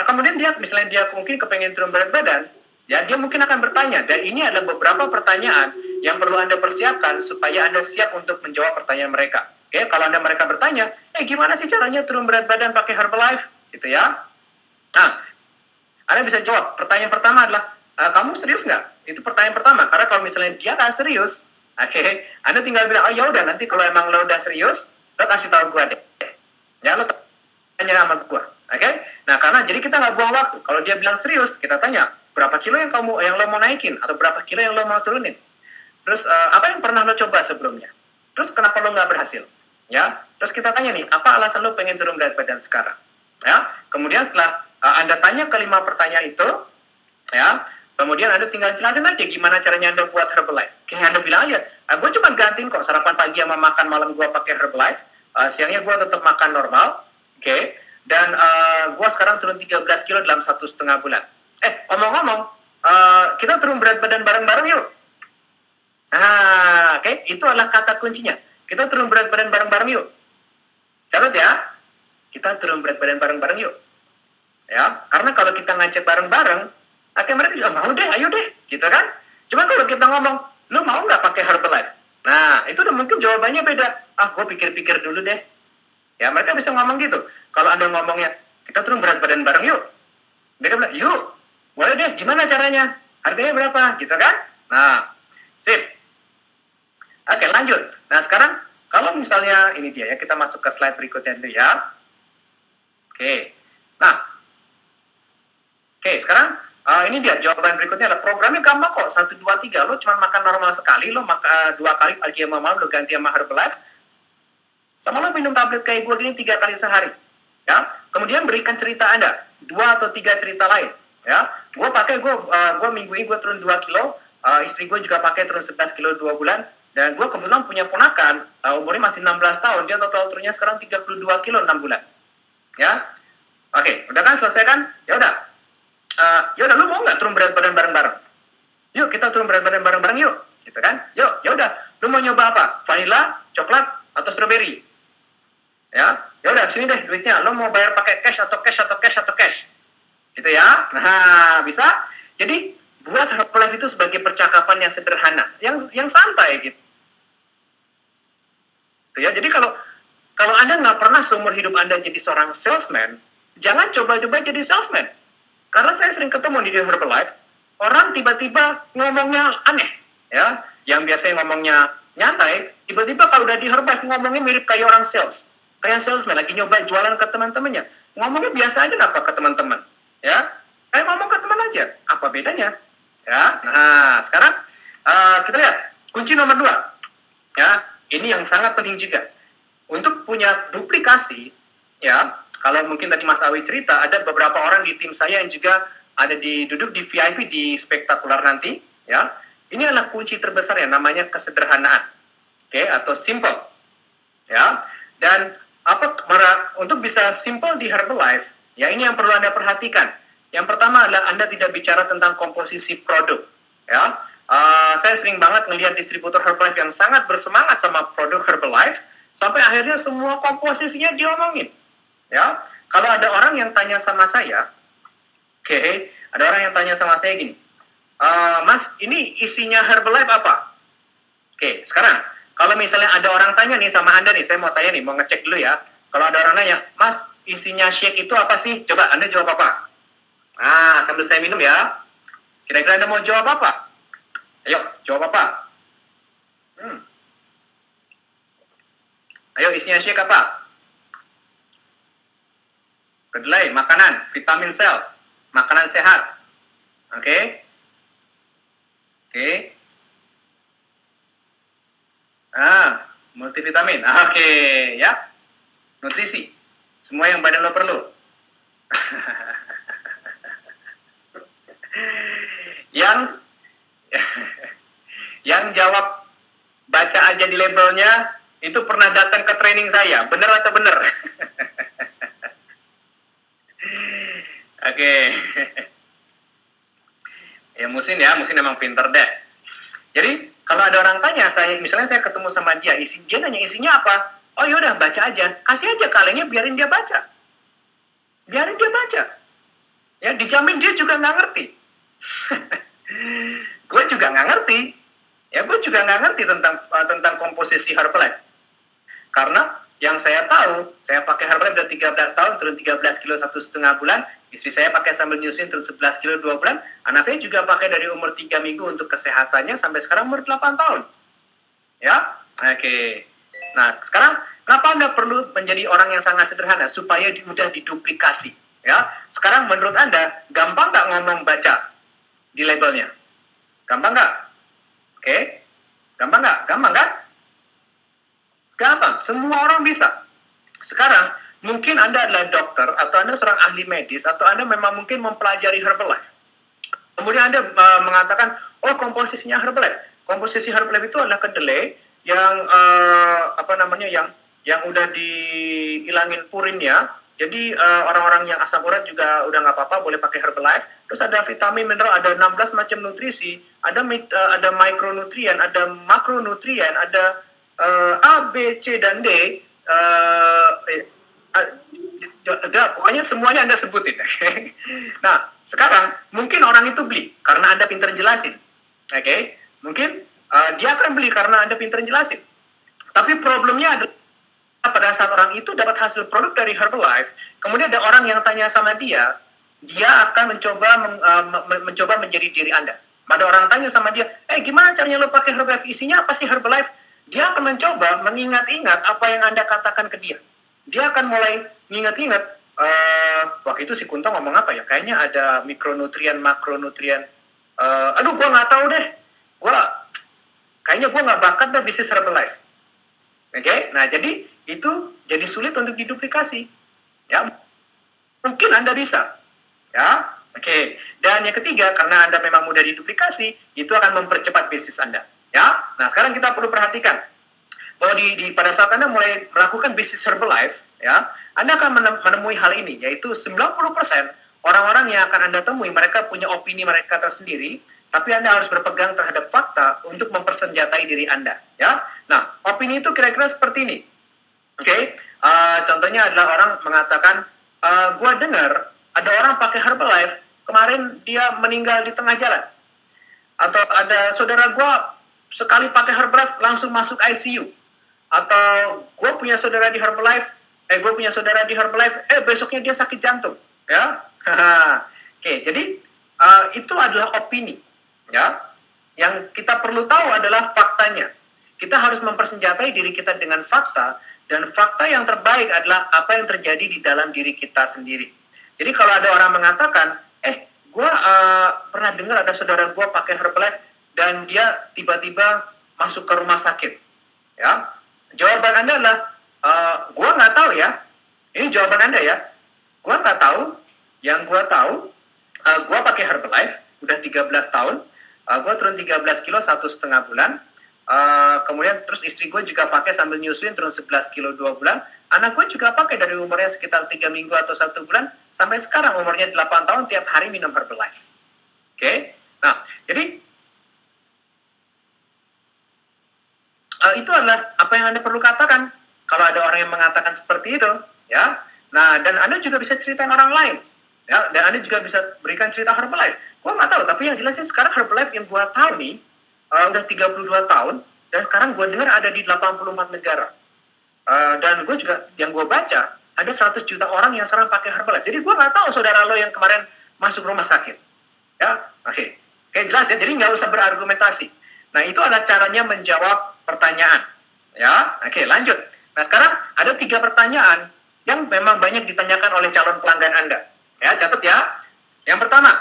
kemudian dia, misalnya dia mungkin kepengen turun berat badan, Ya, dia mungkin akan bertanya, dan ini adalah beberapa pertanyaan yang perlu Anda persiapkan supaya Anda siap untuk menjawab pertanyaan mereka. Oke, kalau mereka bertanya, gimana sih caranya turun berat badan pakai Herbalife? Gitu ya. Nah, Anda bisa jawab. Pertanyaan pertama adalah, kamu serius nggak? Itu pertanyaan pertama. Karena kalau misalnya dia nggak serius, Anda tinggal bilang, ya udah, nanti kalau emang lo udah serius, lo kasih tahu gue deh. Ya, lo tanya sama gue. Nah, karena jadi kita nggak buang waktu. Kalau dia bilang serius, kita tanya, berapa kilo yang lo mau naikin? Atau berapa kilo yang lo mau turunin? Terus, apa yang pernah lo coba sebelumnya? Terus, kenapa lo nggak berhasil? Ya, terus kita tanya nih, apa alasan lo pengen turun berat badan sekarang? Ya, kemudian setelah Anda tanya kelima pertanyaan itu, ya, kemudian Anda tinggal jelasin aja gimana caranya Anda buat Herbalife. Kayak Anda bilang aja, gue cuma gantiin kok sarapan pagi sama makan malam gue pakai Herbalife, siangnya gue tetap makan normal, dan gue sekarang turun 13 kilo dalam 1,5 bulan. Ngomong-ngomong, kita turun berat badan bareng-bareng yuk. Nah, itu adalah kata kuncinya. Kita turun berat badan bareng-bareng yuk. Catat ya, kita turun berat badan bareng-bareng yuk. Ya, karena kalau kita ngajak bareng-bareng, mereka juga mau deh, ayo deh, gitu kan? Cuma kalau kita ngomong, lu mau nggak pakai Herbalife? Nah, itu udah mungkin jawabannya beda. Gue pikir-pikir dulu deh. Ya, mereka bisa ngomong gitu. Kalau Anda ngomongnya, kita turun berat badan bareng yuk. Mereka bilang, yuk, boleh deh, gimana caranya? Harganya berapa? Gitu kan? Nah, sip. Oke, lanjut. Nah, sekarang, kalau misalnya, ini dia ya, kita masuk ke slide berikutnya dulu ya. Nah, sekarang, ini dia, jawaban berikutnya adalah programnya gampang kok, 1, 2, 3. Lo cuma makan normal sekali, lo makan 2 kali pagi sama malam, lo ganti sama Herbalife. Sama lo minum tablet kayak gue gini 3 kali sehari. Ya, kemudian berikan cerita Anda, 2 atau 3 cerita lain. Ya, gue minggu ini gue turun 2 kilo, istri gue juga pakai turun 11 kilo 2 bulan, dan gue kebetulan punya ponakan, umurnya masih 16 tahun, dia total turunnya sekarang 32 kilo 6 bulan. Ya, udah kan, selesai kan? Ya udah, lu mau nggak turun berat badan bareng-bareng? Yuk, kita turun berat badan bareng-bareng yuk, gitu kan? Yuk, ya udah, lu mau nyoba apa? Vanilla, coklat, atau strawberry? Ya udah, sini deh duitnya. Lo mau bayar pakai cash atau cash? Gitu ya. Nah, bisa. Jadi buat Herbalife itu sebagai percakapan yang sederhana, yang santai gitu. Ya, jadi kalau Anda nggak pernah seumur hidup Anda jadi seorang salesman, jangan coba-coba jadi salesman. Karena saya sering ketemu di Herbalife, orang tiba-tiba ngomongnya aneh, ya. Yang biasanya ngomongnya nyantai, tiba-tiba kalau udah di Herbalife ngomongnya mirip kayak orang sales. Kayak salesman lagi nyoba jualan ke teman-temannya. Ngomongnya biasa aja apa ke teman-teman, ya. Kayak ngomong ke teman aja, apa bedanya? Ya. Nah, sekarang kita lihat kunci nomor 2. Ya, ini yang sangat penting juga. Untuk punya duplikasi, ya, kalau mungkin tadi Mas Awi cerita, ada beberapa orang di tim saya yang juga duduk di VIP di spektakular nanti, ya. Ini adalah kunci terbesar yang namanya kesederhanaan, atau simple, ya. Dan untuk bisa simple di Herbalife, ya ini yang perlu Anda perhatikan. Yang pertama adalah Anda tidak bicara tentang komposisi produk, ya. Saya sering banget ngelihat distributor Herbalife yang sangat bersemangat sama produk Herbalife, sampai akhirnya semua komposisinya diomongin. Ya, kalau ada orang yang tanya sama saya, ada orang yang tanya sama saya gini, Mas, ini isinya Herbalife apa? Sekarang, kalau misalnya ada orang tanya nih sama Anda nih, saya mau tanya nih, mau ngecek dulu ya. Kalau ada orang nanya, Mas, isinya shake itu apa sih? Coba Anda jawab apa? Sambil saya minum ya. Kira-kira Anda mau jawab apa? Ayo, jawab apa? Ayo, isinya shake apa? Kedelai, makanan, vitamin sel, makanan sehat. Oke. Multivitamin. Oke, ya. Nutrisi. Semua yang badan lo perlu. Yang jawab baca aja di labelnya itu pernah datang ke training saya. Bener atau bener? Oke. Ya Musin memang pinter deh. Jadi kalau ada orang tanya misalnya saya ketemu sama dia, dia nanya isinya apa? Oh yaudah, baca aja, kasih aja kalengnya, biarin dia baca. Ya dijamin dia juga nggak ngerti. Gue juga nggak ngerti. Ya, gue juga nggak ngerti tentang komposisi Herbalife. Karena yang saya tahu, saya pakai Herbalife udah 13 tahun, turun 13 kilo 1,5 bulan. Istri saya pakai sambil nyusuin, turun 11 kilo 2 bulan. Anak saya juga pakai dari umur 3 minggu untuk kesehatannya sampai sekarang umur 8 tahun. Ya, oke. Nah, sekarang kenapa Anda perlu menjadi orang yang sangat sederhana supaya mudah diduplikasi? Ya, sekarang menurut Anda gampang nggak ngomong baca di labelnya? Gampang nggak? Oke, gampang nggak? Gampang kan? Gampang, semua orang bisa. Sekarang, mungkin Anda adalah dokter, atau Anda seorang ahli medis, atau Anda memang mungkin mempelajari Herbalife. Kemudian Anda mengatakan, oh komposisinya Herbalife. Komposisi Herbalife itu adalah kedelai yang yang udah dihilangin purinnya. Jadi orang-orang yang asam urat juga udah nggak apa-apa, boleh pakai Herbalife. Terus ada vitamin, mineral, ada 16 macam nutrisi, ada mikronutrien, ada makronutrien, ada A, B, C, dan D. Pokoknya semuanya Anda sebutin. Nah, sekarang mungkin orang itu beli karena Anda pintar jelasin. Oke, mungkin dia akan beli karena Anda pintar jelasin. Tapi problemnya adalah pada saat orang itu dapat hasil produk dari Herbalife, kemudian ada orang yang tanya sama dia akan mencoba menjadi diri Anda. Ada orang tanya sama dia, gimana caranya lo pakai Herbalife? Isinya apa sih Herbalife? Dia akan mencoba mengingat-ingat apa yang Anda katakan ke dia. Dia akan mulai mengingat-ingat, waktu itu si Kunto ngomong apa ya? Kayaknya ada mikronutrien, makronutrien. Aduh, gue nggak tahu deh. Kayaknya gue nggak bakat deh bisnis Herbalife. Oke, nah jadi itu jadi sulit untuk diduplikasi. Ya, mungkin Anda bisa. Ya, oke. Dan yang ketiga, karena Anda memang mudah diduplikasi, itu akan mempercepat bisnis Anda. Ya, nah sekarang kita perlu perhatikan bahwa pada saat Anda mulai melakukan bisnis Herbalife, ya, Anda akan menemui hal ini, yaitu 90% orang-orang yang akan Anda temui, mereka punya opini mereka tersendiri, tapi Anda harus berpegang terhadap fakta untuk mempersenjatai diri Anda. Ya, nah opini itu kira-kira seperti ini. Oke, contohnya adalah orang mengatakan, gua dengar ada orang pakai Herbalife, kemarin dia meninggal di tengah jalan. Atau ada saudara gua sekali pakai Herbalife langsung masuk ICU. Atau gue punya saudara di Herbalife, besoknya dia sakit jantung. Ya, oke, jadi itu adalah opini. Ya, yang kita perlu tahu adalah faktanya. Kita harus mempersenjatai diri kita dengan fakta, dan fakta yang terbaik adalah apa yang terjadi di dalam diri kita sendiri. Jadi kalau ada orang mengatakan, gue pernah dengar ada saudara gue pakai Herbalife dan dia tiba-tiba masuk ke rumah sakit. Ya, jawaban Anda adalah, gue nggak tahu ya. Ini jawaban Anda ya. Gue nggak tahu. Yang gue tahu, gue pakai Herbalife udah 13 tahun. Gue turun 13 kilo 1,5 bulan. Kemudian terus istri gue juga pakai sambil nyusuin, turun 11 kilo 2 bulan. Anak gue juga pakai dari umurnya sekitar 3 minggu atau 1 bulan sampai sekarang umurnya 8 tahun, tiap hari minum Herbalife. Oke. Nah, jadi itu adalah apa yang Anda perlu katakan. Kalau ada orang yang mengatakan seperti itu, ya. Nah, dan Anda juga bisa ceritain orang lain, ya. Dan Anda juga bisa berikan cerita Herbalife. Gue nggak tahu, tapi yang jelasnya sekarang Herbalife yang gue tahu nih, udah 32 tahun, dan sekarang gue dengar ada di 84 negara. Dan gue juga, yang gue baca, ada 100 juta orang yang sekarang pakai Herbalife. Jadi gue nggak tahu saudara lo yang kemarin masuk rumah sakit. Ya, oke, jelas ya. Jadi nggak usah berargumentasi. Nah, itu adalah caranya menjawab pertanyaan. Ya, oke, lanjut. Nah, sekarang ada 3 pertanyaan yang memang banyak ditanyakan oleh calon pelanggan Anda. Ya, catat ya. Yang pertama,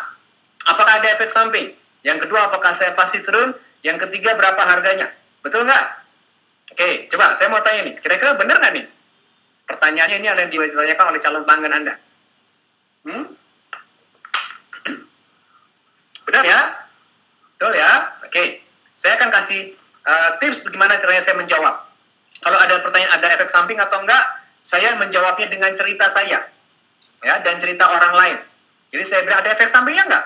apakah ada efek samping? Yang kedua, apakah saya pasti turun? Yang ketiga, berapa harganya? Betul nggak? Oke, coba saya mau tanya nih. Kira-kira benar nggak nih? Pertanyaannya ini adalah yang ditanyakan oleh calon pelanggan Anda. Benar ya? Betul ya? Oke. Saya akan kasih tips bagaimana caranya saya menjawab. Kalau ada pertanyaan, ada efek samping atau enggak, saya menjawabnya dengan cerita saya. Ya, dan cerita orang lain. Jadi saya bilang, ada efek sampingnya enggak?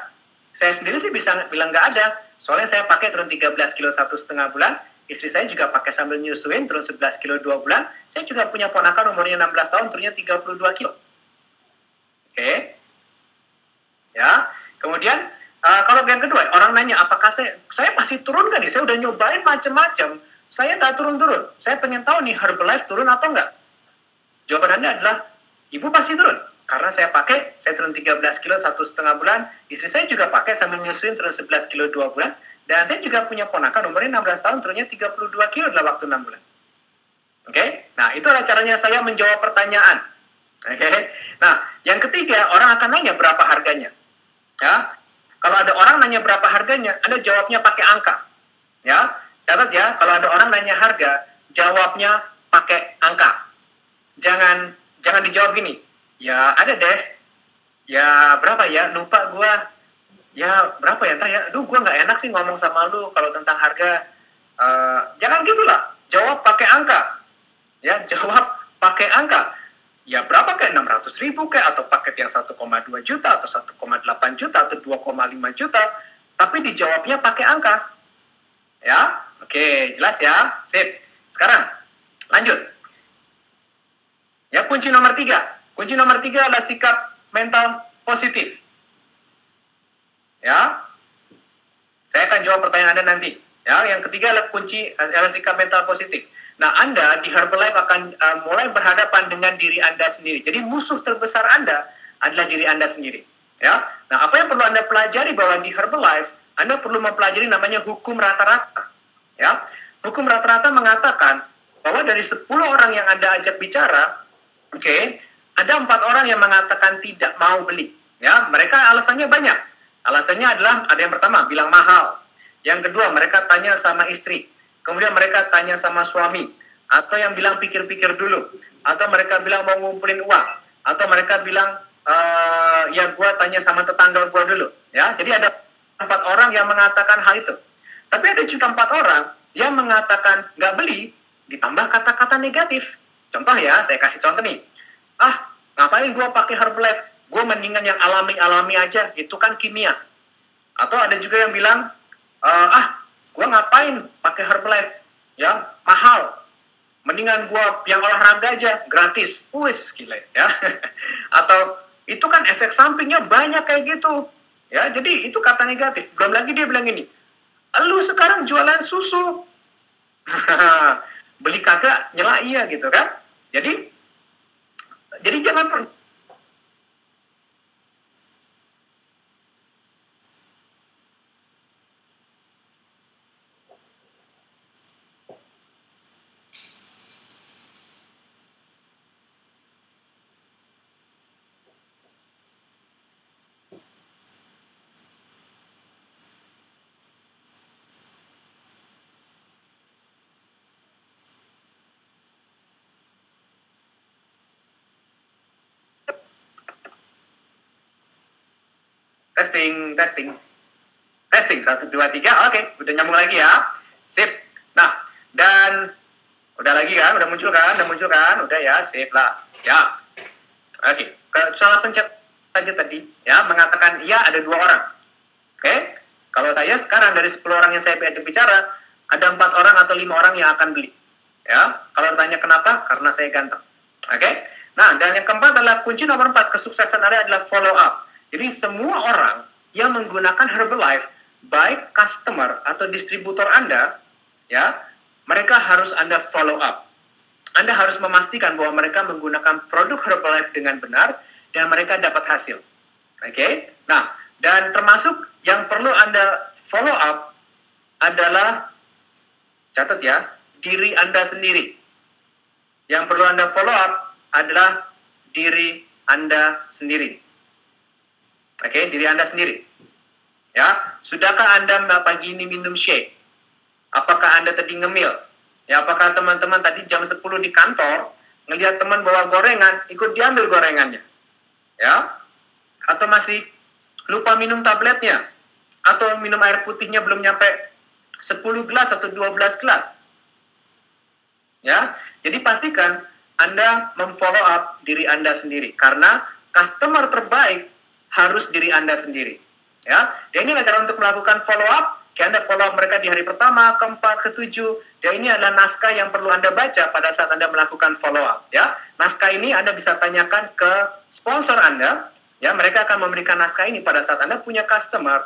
Saya sendiri sih bisa bilang enggak ada. Soalnya saya pakai turun 13 kilo 1,5 bulan. Istri saya juga pakai sambil nyusuin, turun 11 kilo 2 bulan. Saya juga punya ponakan umurnya 16 tahun, turunnya 32 kilo. Oke. Ya, kemudian Kalau yang kedua, orang nanya, apakah saya pasti turun kan nih? Saya udah nyobain macam-macam, saya nggak turun-turun. Saya pengen tahu nih Herbalife turun atau enggak? Jawaban Anda adalah, Ibu pasti turun. Karena saya turun 13 kilo 1,5 bulan, istri saya juga pakai sambil nyusuin turun 11 kilo 2 bulan, dan saya juga punya ponakan umurnya 16 tahun turunnya 32 kilo dalam waktu 6 bulan. Oke? Nah, itu adalah caranya saya menjawab pertanyaan. Oke? Nah, yang ketiga, orang akan nanya berapa harganya. Ya, kalau ada orang nanya berapa harganya, Anda jawabnya pakai angka. Ya, catat ya, kalau ada orang nanya harga, jawabnya pakai angka. Jangan dijawab gini. Ya, ada deh. Ya, berapa ya? Lupa gua. Ya, berapa ya? Entah ya. Aduh, gua nggak enak sih ngomong sama lu kalau tentang harga. Jangan gitulah. Jawab pakai angka. Ya, jawab pakai angka. Ya berapa kayak 600.000 kayak, atau paket yang 1,2 juta atau 1,8 juta atau 2,5 juta, tapi dijawabnya pakai angka. Ya, oke, jelas ya. Sip. Sekarang lanjut. Ya, kunci nomor 3. Kunci nomor 3 adalah sikap mental positif. Ya, saya akan jawab pertanyaan Anda nanti. Ya, yang ketiga adalah adalah sikap mental positif. Nah, Anda di Herbalife akan mulai berhadapan dengan diri Anda sendiri. Jadi musuh terbesar Anda adalah diri Anda sendiri. Ya. Nah, apa yang perlu Anda pelajari bahwa di Herbalife Anda perlu mempelajari namanya hukum rata-rata. Ya. Hukum rata-rata mengatakan bahwa dari 10 orang yang Anda ajak bicara, ada 4 orang yang mengatakan tidak mau beli. Ya, mereka alasannya banyak. Alasannya adalah ada yang pertama bilang mahal. Yang kedua, mereka tanya sama istri. Kemudian mereka tanya sama suami. Atau yang bilang pikir-pikir dulu. Atau mereka bilang mau ngumpulin uang. Atau mereka bilang, ya gue tanya sama tetangga gue dulu. Ya, jadi ada 4 orang yang mengatakan hal itu. Tapi ada juga 4 orang yang mengatakan nggak beli, ditambah kata-kata negatif. Contoh ya, saya kasih contoh nih. Ngapain gue pakai Herbalife? Gue mendingan yang alami-alami aja, itu kan kimia. Atau ada juga yang bilang, gue ngapain pakai Herbalife, ya mahal, mendingan gue yang olahraga aja gratis, gila ya. Atau itu kan efek sampingnya banyak kayak gitu, ya. Jadi itu kata negatif. Belum lagi dia bilang ini, lu sekarang jualan susu, beli kagak nyela iya gitu kan. Jadi jangan pernah. Testing 1 2 3. Oke, udah nyambung lagi ya. Sip. Nah, dan udah lagi kan, udah muncul kan, udah ya, sip lah. Ya. Oke, salah pencet aja tadi ya, mengatakan iya ada 2 orang. Oke. Kalau saya sekarang dari 10 orang yang saya bicara, ada 4 orang atau 5 orang yang akan beli. Ya. Kalau ditanya kenapa? Karena saya ganteng. Oke. Nah, dan yang keempat adalah kunci nomor 4 kesuksesan Anda adalah follow up. Jadi semua orang yang menggunakan Herbalife, baik customer atau distributor Anda, ya, mereka harus Anda follow up. Anda harus memastikan bahwa mereka menggunakan produk Herbalife dengan benar dan mereka dapat hasil. Oke? Nah, dan termasuk yang perlu Anda follow up adalah, catat ya, diri Anda sendiri. Yang perlu Anda follow up adalah diri Anda sendiri. Oke, diri Anda sendiri. Ya, sudahkah Anda pagi ini minum shake? Apakah Anda tadi ngemil? Ya, apakah teman-teman tadi jam 10 di kantor ngelihat teman bawa gorengan, ikut diambil gorengannya? Ya? Atau masih lupa minum tabletnya? Atau minum air putihnya belum nyampe 10 gelas atau 12 gelas? Ya, jadi pastikan Anda memfollow up diri Anda sendiri, karena customer terbaik harus diri Anda sendiri. Ya, dan ini cara untuk melakukan follow up. Anda follow up mereka di hari pertama, keempat, ketujuh. Dan ini adalah naskah yang perlu Anda baca pada saat Anda melakukan follow up. Ya, naskah ini Anda bisa tanyakan ke sponsor Anda. Ya, mereka akan memberikan naskah ini pada saat Anda punya customer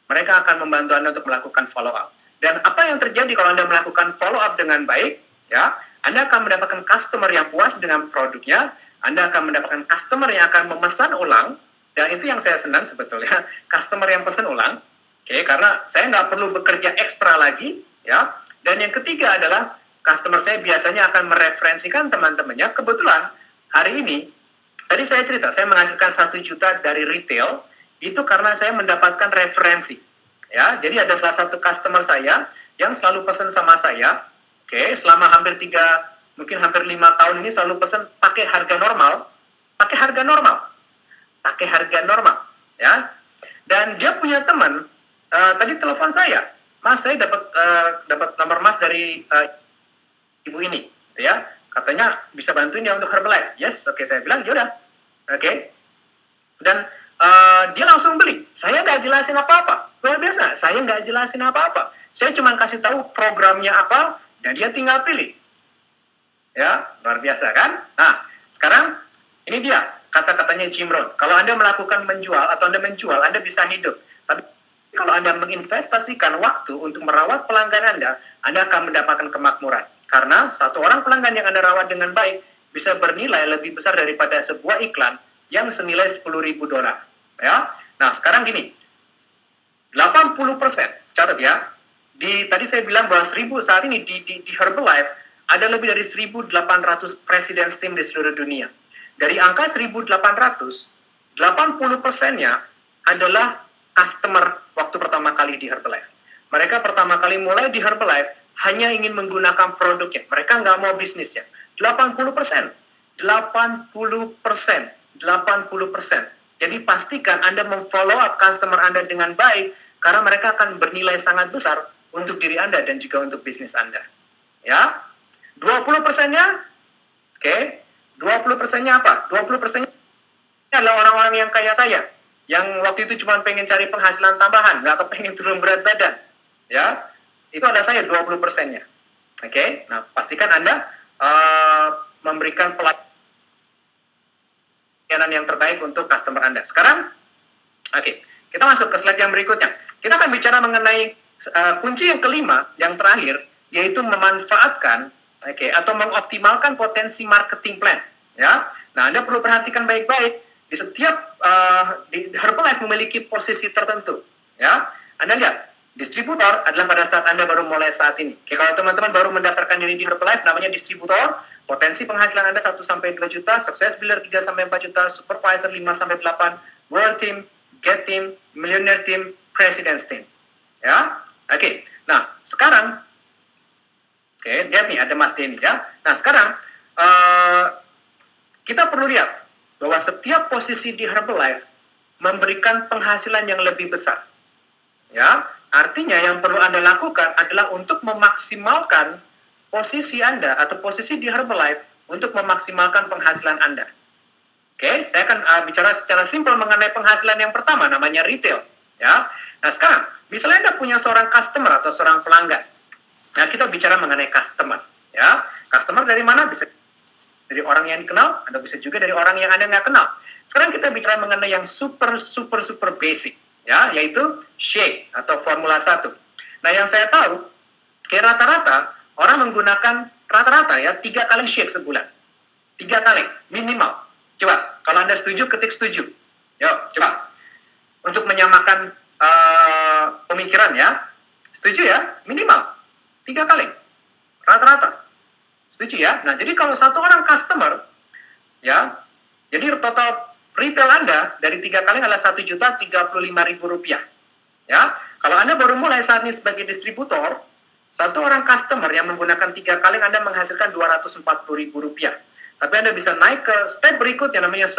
mereka akan membantu Anda untuk melakukan follow up. Dan apa yang terjadi kalau Anda melakukan follow up dengan baik, ya, Anda akan mendapatkan customer yang puas dengan produknya, Anda akan mendapatkan customer yang akan memesan ulang, dan itu yang saya senang sebetulnya, customer yang pesan ulang, oke, karena saya nggak perlu bekerja ekstra lagi, ya. Dan yang ketiga adalah customer saya biasanya akan mereferensikan teman-temannya. Kebetulan hari ini, tadi saya cerita, saya menghasilkan 1 juta dari retail, itu karena saya mendapatkan referensi. Ya, jadi ada salah satu customer saya yang selalu pesan sama saya, oke, selama mungkin hampir 5 tahun ini selalu pesan pakai harga normal, ya. Dan dia punya teman, tadi telepon saya, Mas, saya dapat nomor Mas dari ibu ini, gitu ya. Katanya bisa bantuin ya untuk Herbalife. Yes, oke, saya bilang yaudah, oke. Dan dia langsung beli. Saya nggak jelasin apa-apa. Luar biasa, saya nggak jelasin apa-apa. Saya cuma kasih tahu programnya apa, dan dia tinggal pilih. Ya, luar biasa kan? Nah, sekarang ini dia kata-katanya Jim Rohn. Kalau Anda melakukan menjual atau Anda menjual, Anda bisa hidup. Tapi kalau Anda menginvestasikan waktu untuk merawat pelanggan Anda akan mendapatkan kemakmuran. Karena satu orang pelanggan yang Anda rawat dengan baik bisa bernilai lebih besar daripada sebuah iklan yang senilai $10.000. Ya. Nah, sekarang gini. 80%, catat ya. Tadi saya bilang bahwa saat ini di Herbalife ada lebih dari 1.800 President's Team di seluruh dunia. Dari angka 1.800, 80%-nya adalah customer waktu pertama kali di Herbalife. Mereka pertama kali mulai di Herbalife hanya ingin menggunakan produknya. Mereka nggak mau bisnisnya. 80%. 80%. Jadi pastikan Anda memfollow up customer Anda dengan baik, karena mereka akan bernilai sangat besar untuk diri Anda dan juga untuk bisnis Anda. Ya, 20%-nya, oke, 20%-nya apa? 20%-nya adalah orang-orang yang kayak saya, yang waktu itu cuma pengen cari penghasilan tambahan, nggak kepengen turun berat badan. Ya, itu ada saya 20%-nya. Oke, nah pastikan Anda memberikan pelayanan yang terbaik untuk customer Anda. Sekarang, oke, kita masuk ke slide yang berikutnya. Kita akan bicara mengenai kunci yang kelima, yang terakhir, yaitu memanfaatkan, atau mengoptimalkan potensi marketing plan. Ya, nah Anda perlu perhatikan baik-baik. Di setiap di Herbalife memiliki posisi tertentu. Ya, Anda lihat, distributor adalah pada saat Anda baru mulai saat ini. Oke, kalau teman-teman baru mendaftarkan diri di Herbalife, namanya distributor, potensi penghasilan Anda 1-2 juta, Success Builder 3-4 juta, Supervisor 5-8, World Team, Get Team, Millionaire Team, President's Team. Ya, oke. Nah, sekarang, lihat nih, ada Mas Denny ya. Nah, sekarang, kita perlu lihat bahwa setiap posisi di Herbalife memberikan penghasilan yang lebih besar. Ya, artinya yang perlu Anda lakukan adalah untuk memaksimalkan posisi Anda atau posisi di Herbalife untuk memaksimalkan penghasilan Anda. Oke, saya akan bicara secara simpel mengenai penghasilan yang pertama, namanya retail. Ya, nah sekarang, misalnya Anda punya seorang customer atau seorang pelanggan. Nah, kita bicara mengenai customer. Ya, customer dari mana? Bisa dari orang yang dikenal, Anda bisa juga dari orang yang Anda nggak kenal. Sekarang kita bicara mengenai yang super basic, ya, yaitu shake atau Formula 1. Nah, yang saya tahu, kayak rata-rata orang menggunakan rata-rata ya 3 kali shake sebulan. 3 kali minimal. Coba, kalau Anda setuju, ketik setuju. Yuk, coba. Untuk menyamakan pemikiran ya, setuju ya, minimal 3 kali. Rata-rata. Setuju ya? Nah, jadi kalau satu orang customer, ya, jadi total retail Anda dari 3 kali adalah Rp1.035.000. Ya, kalau Anda baru mulai saat ini sebagai distributor, satu orang customer yang menggunakan 3 kali Anda menghasilkan Rp240.000. Tapi Anda bisa naik ke step berikutnya, namanya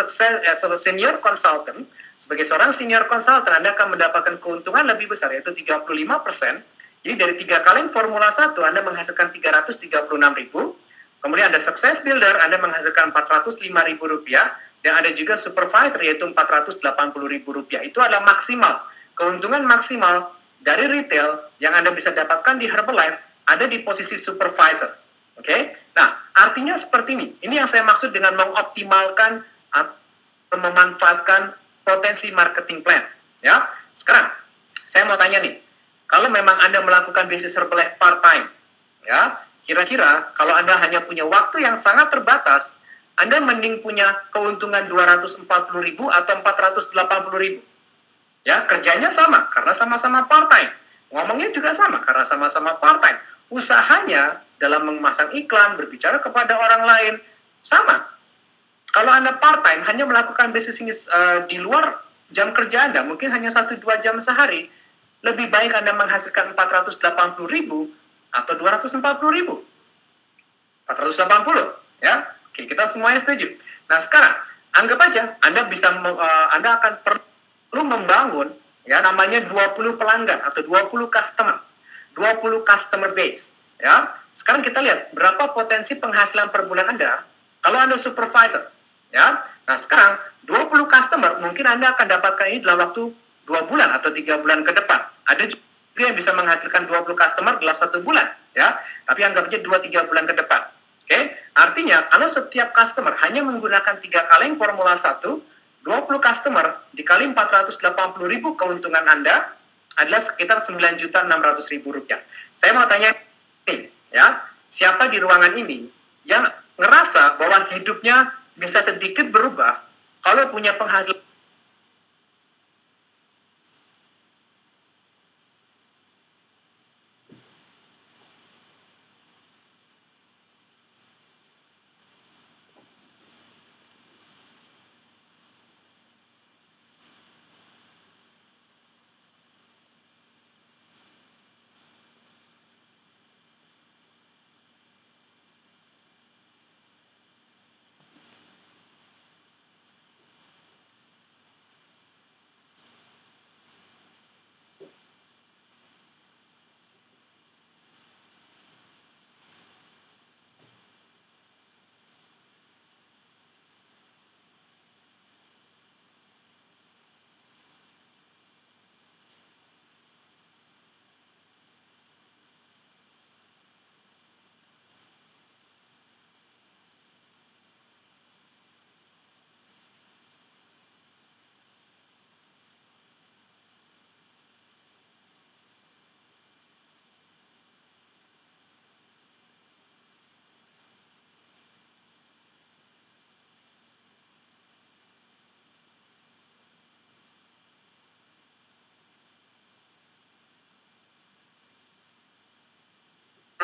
senior consultant. Sebagai seorang senior consultant, Anda akan mendapatkan keuntungan lebih besar, yaitu 35%. Jadi dari 3 kali Formula 1, Anda menghasilkan Rp336.000. Kemudian ada Success Builder, Anda menghasilkan Rp405.000, dan ada juga Supervisor, yaitu Rp480.000. Itu adalah maksimal. Keuntungan maksimal dari retail yang Anda bisa dapatkan di Herbalife ada di posisi Supervisor. Oke? Nah, artinya seperti ini. Ini yang saya maksud dengan mengoptimalkan atau memanfaatkan potensi marketing plan. Ya, sekarang, Saya mau tanya nih, kalau memang Anda melakukan bisnis Herbalife part-time, ya, kira-kira kalau Anda hanya punya waktu yang sangat terbatas, Anda mending punya keuntungan 240.000 atau 480.000. Ya, kerjanya sama karena sama-sama part-time. Ngomongnya juga sama karena sama-sama part-time. Usahanya dalam memasang iklan, berbicara kepada orang lain, sama. Kalau Anda part-time, hanya melakukan bisnis ini di luar jam kerja Anda, mungkin hanya 1-2 jam sehari, lebih baik Anda menghasilkan 480.000 atau 240.000. 480, ya. Oke, kita semuanya setuju. Nah, sekarang anggap aja Anda Anda akan perlu membangun ya namanya 20 pelanggan atau 20 customer. 20 customer base, ya. Sekarang kita lihat berapa potensi penghasilan per bulan Anda kalau Anda supervisor, ya. Nah, sekarang 20 customer mungkin Anda akan dapatkan ini dalam waktu 2 bulan atau 3 bulan ke depan. Ada juga yang bisa menghasilkan 20 customer dalam 1 bulan, ya. Tapi anggap aja 2-3 bulan ke depan. Oke, artinya kalau setiap customer hanya menggunakan 3 kaleng Formula 1, 20 customer dikali 480.000 keuntungan Anda adalah sekitar 9.600.000 rupiah. Saya mau tanya nih, ya, siapa di ruangan ini yang ngerasa bahwa hidupnya bisa sedikit berubah kalau punya penghasilan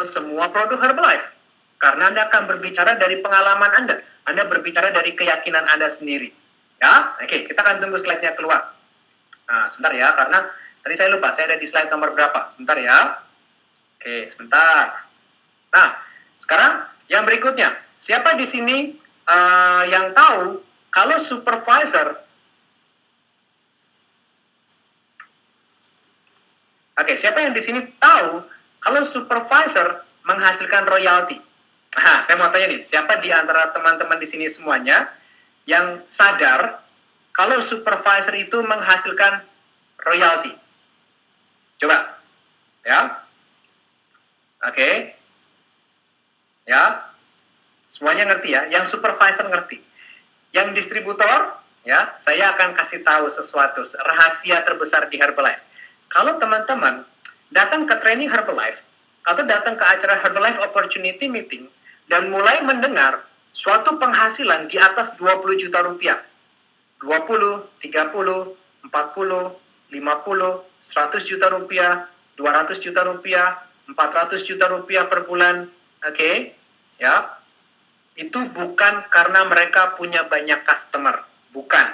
semua produk Herbalife. Karena Anda akan berbicara dari pengalaman Anda. Anda berbicara dari keyakinan Anda sendiri. Ya, oke, kita akan tunggu slide-nya keluar. Nah, sebentar ya, karena tadi saya lupa, saya ada di slide nomor berapa. Sebentar ya. Oke, sebentar. Nah, sekarang yang berikutnya. Siapa di sini yang tahu kalau supervisor. Oke, siapa yang di sini tahu kalau supervisor menghasilkan royalti? Nah, saya mau tanya nih, siapa di antara teman-teman di sini semuanya yang sadar kalau supervisor itu menghasilkan royalti? Coba, ya. Oke. Ya. Semuanya ngerti ya, yang supervisor ngerti. Yang distributor, ya, saya akan kasih tahu sesuatu, rahasia terbesar di Herbalife. Kalau teman-teman datang ke training Herbalife atau datang ke acara Herbalife Opportunity Meeting dan mulai mendengar suatu penghasilan di atas 20 juta rupiah, 20, 30, 40, 50, 100 juta rupiah, 200 juta rupiah, 400 juta rupiah per bulan, oke, ya, itu bukan karena mereka punya banyak customer, bukan.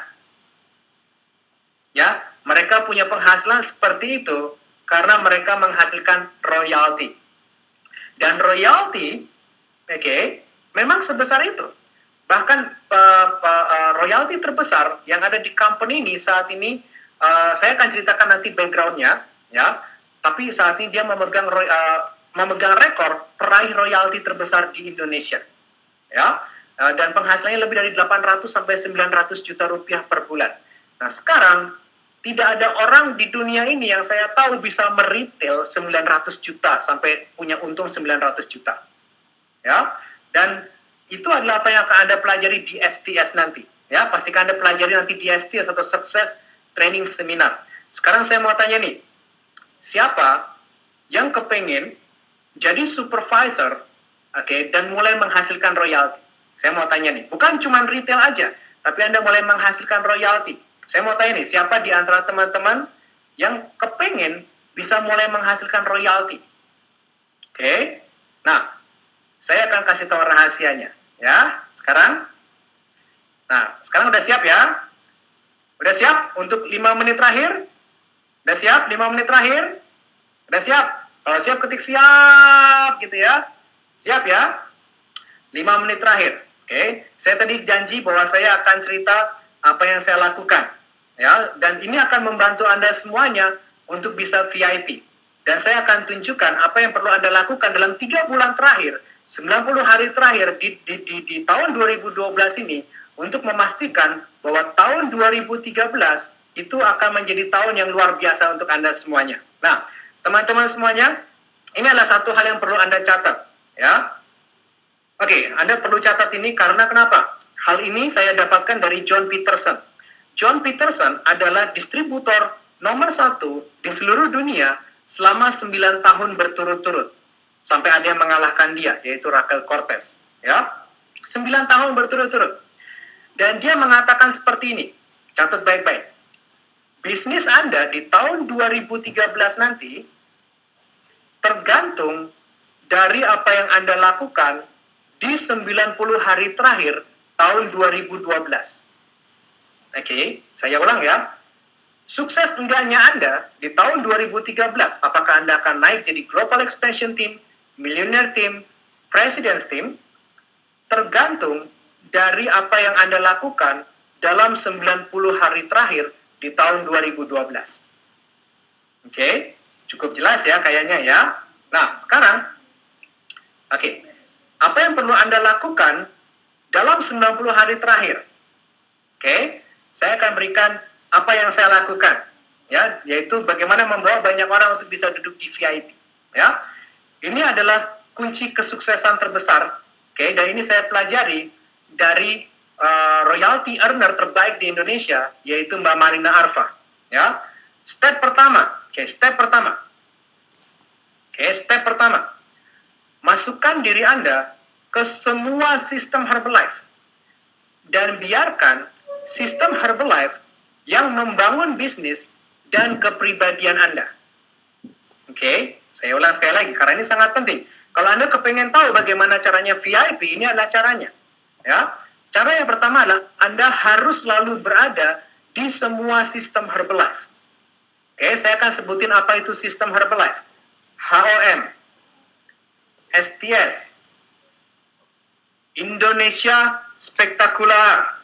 Ya, mereka punya penghasilan seperti itu karena mereka menghasilkan royalti. Dan royalti, oke, memang sebesar itu. Bahkan royalti terbesar yang ada di company ini saat ini, saya akan ceritakan nanti background-nya, ya. Tapi saat ini dia memegang rekor peraih royalti terbesar di Indonesia, ya. Dan penghasilannya lebih dari 800 sampai 900 juta rupiah per bulan. Nah, sekarang tidak ada orang di dunia ini yang saya tahu bisa meretail 900 juta sampai punya untung 900 juta. Ya. Dan itu adalah apa yang akan Anda pelajari di STS nanti. Ya, pastikan Anda pelajari nanti di STS atau Success Training Seminar. Sekarang saya mau tanya nih, siapa yang kepengen jadi supervisor, dan mulai menghasilkan royalti? Saya mau tanya nih, bukan cuma retail aja, tapi Anda mulai menghasilkan royalti. Saya mau tanya nih, siapa di antara teman-teman yang kepengen bisa mulai menghasilkan royalti? Nah, saya akan kasih tahu rahasianya, ya. Sekarang udah siap ya? Udah siap untuk 5 menit terakhir? Udah siap 5 menit terakhir? Udah siap? Kalau siap ketik siap gitu ya. Siap ya? 5 menit terakhir. Saya tadi janji bahwa saya akan cerita apa yang saya lakukan. Ya, dan ini akan membantu Anda semuanya untuk bisa VIP. Dan saya akan tunjukkan apa yang perlu Anda lakukan dalam 3 bulan terakhir, 90 hari terakhir di tahun 2012 ini untuk memastikan bahwa tahun 2013 itu akan menjadi tahun yang luar biasa untuk Anda semuanya. Nah, teman-teman semuanya, ini adalah satu hal yang perlu Anda catat, ya. Anda perlu catat ini karena kenapa? Hal ini saya dapatkan dari John Peterson. John Peterson adalah distributor nomor 1 di seluruh dunia selama 9 tahun berturut-turut. Sampai ada yang mengalahkan dia, yaitu Raquel Cortez. Ya, 9 tahun berturut-turut. Dan dia mengatakan seperti ini, catat baik-baik. Bisnis Anda di tahun 2013 nanti tergantung dari apa yang Anda lakukan di 90 hari terakhir tahun 2012. Saya ulang ya. Sukses enggaknya Anda di tahun 2013, apakah Anda akan naik jadi Global Expansion Team, Millionaire Team, President's Team, tergantung dari apa yang Anda lakukan dalam 90 hari terakhir di tahun 2012. Cukup jelas ya kayaknya ya. Nah, sekarang, apa yang perlu Anda lakukan dalam 90 hari terakhir? Saya akan berikan apa yang saya lakukan, ya, yaitu bagaimana membawa banyak orang untuk bisa duduk di VIP. Ya, ini adalah kunci kesuksesan terbesar. Dan ini saya pelajari dari royalty earner terbaik di Indonesia, yaitu Mbak Marina Arfa. Ya, step pertama, step pertama, masukkan diri Anda ke semua sistem Herbalife dan biarkan sistem Herbalife yang membangun bisnis dan kepribadian Anda. Saya ulang sekali lagi karena ini sangat penting. Kalau Anda kepengen tahu bagaimana caranya VIP, ini adalah caranya. Ya, cara yang pertama adalah Anda harus selalu berada di semua sistem Herbalife. Saya akan sebutin apa itu sistem Herbalife. HOM, STS, Indonesia Spektakular,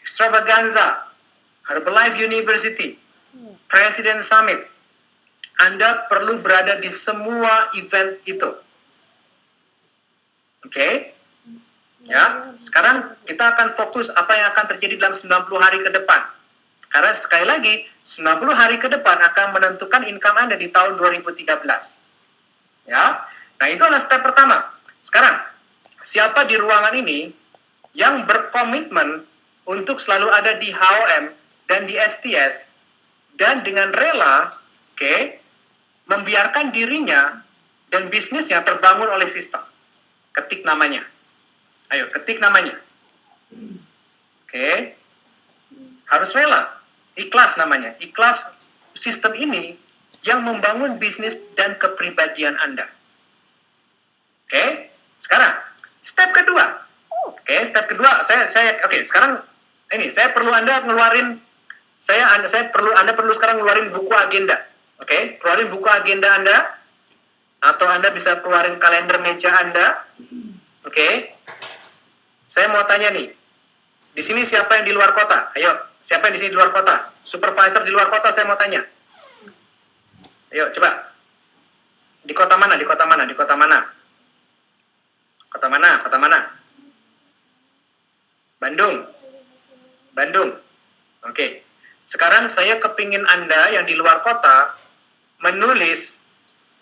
Extravaganza, Herbalife University, President Summit. Anda perlu berada di semua event itu. Ya, sekarang kita akan fokus apa yang akan terjadi dalam 90 hari ke depan. Karena sekali lagi, 90 hari ke depan akan menentukan income Anda di tahun 2013. Ya, nah itu adalah step pertama. Sekarang, siapa di ruangan ini yang berkomitmen untuk selalu ada di HOM dan di STS dan dengan rela, membiarkan dirinya dan bisnisnya terbangun oleh sistem. Ketik namanya. Ayo, ketik namanya. Harus rela. Ikhlas namanya. Ikhlas sistem ini yang membangun bisnis dan kepribadian Anda. Sekarang step kedua. Step kedua, sekarang ini saya perlu Anda ngeluarin Anda perlu sekarang ngeluarin buku agenda. Keluarin buku agenda Anda atau Anda bisa keluarin kalender meja Anda. Saya mau tanya nih. Di sini siapa yang di luar kota? Ayo, siapa yang di sini di luar kota? Supervisor di luar kota saya mau tanya. Ayo, coba. Di kota mana? Di kota mana? Di kota mana? Kota mana? Kota mana? Bandung. Bandung. Sekarang saya kepingin Anda yang di luar kota menulis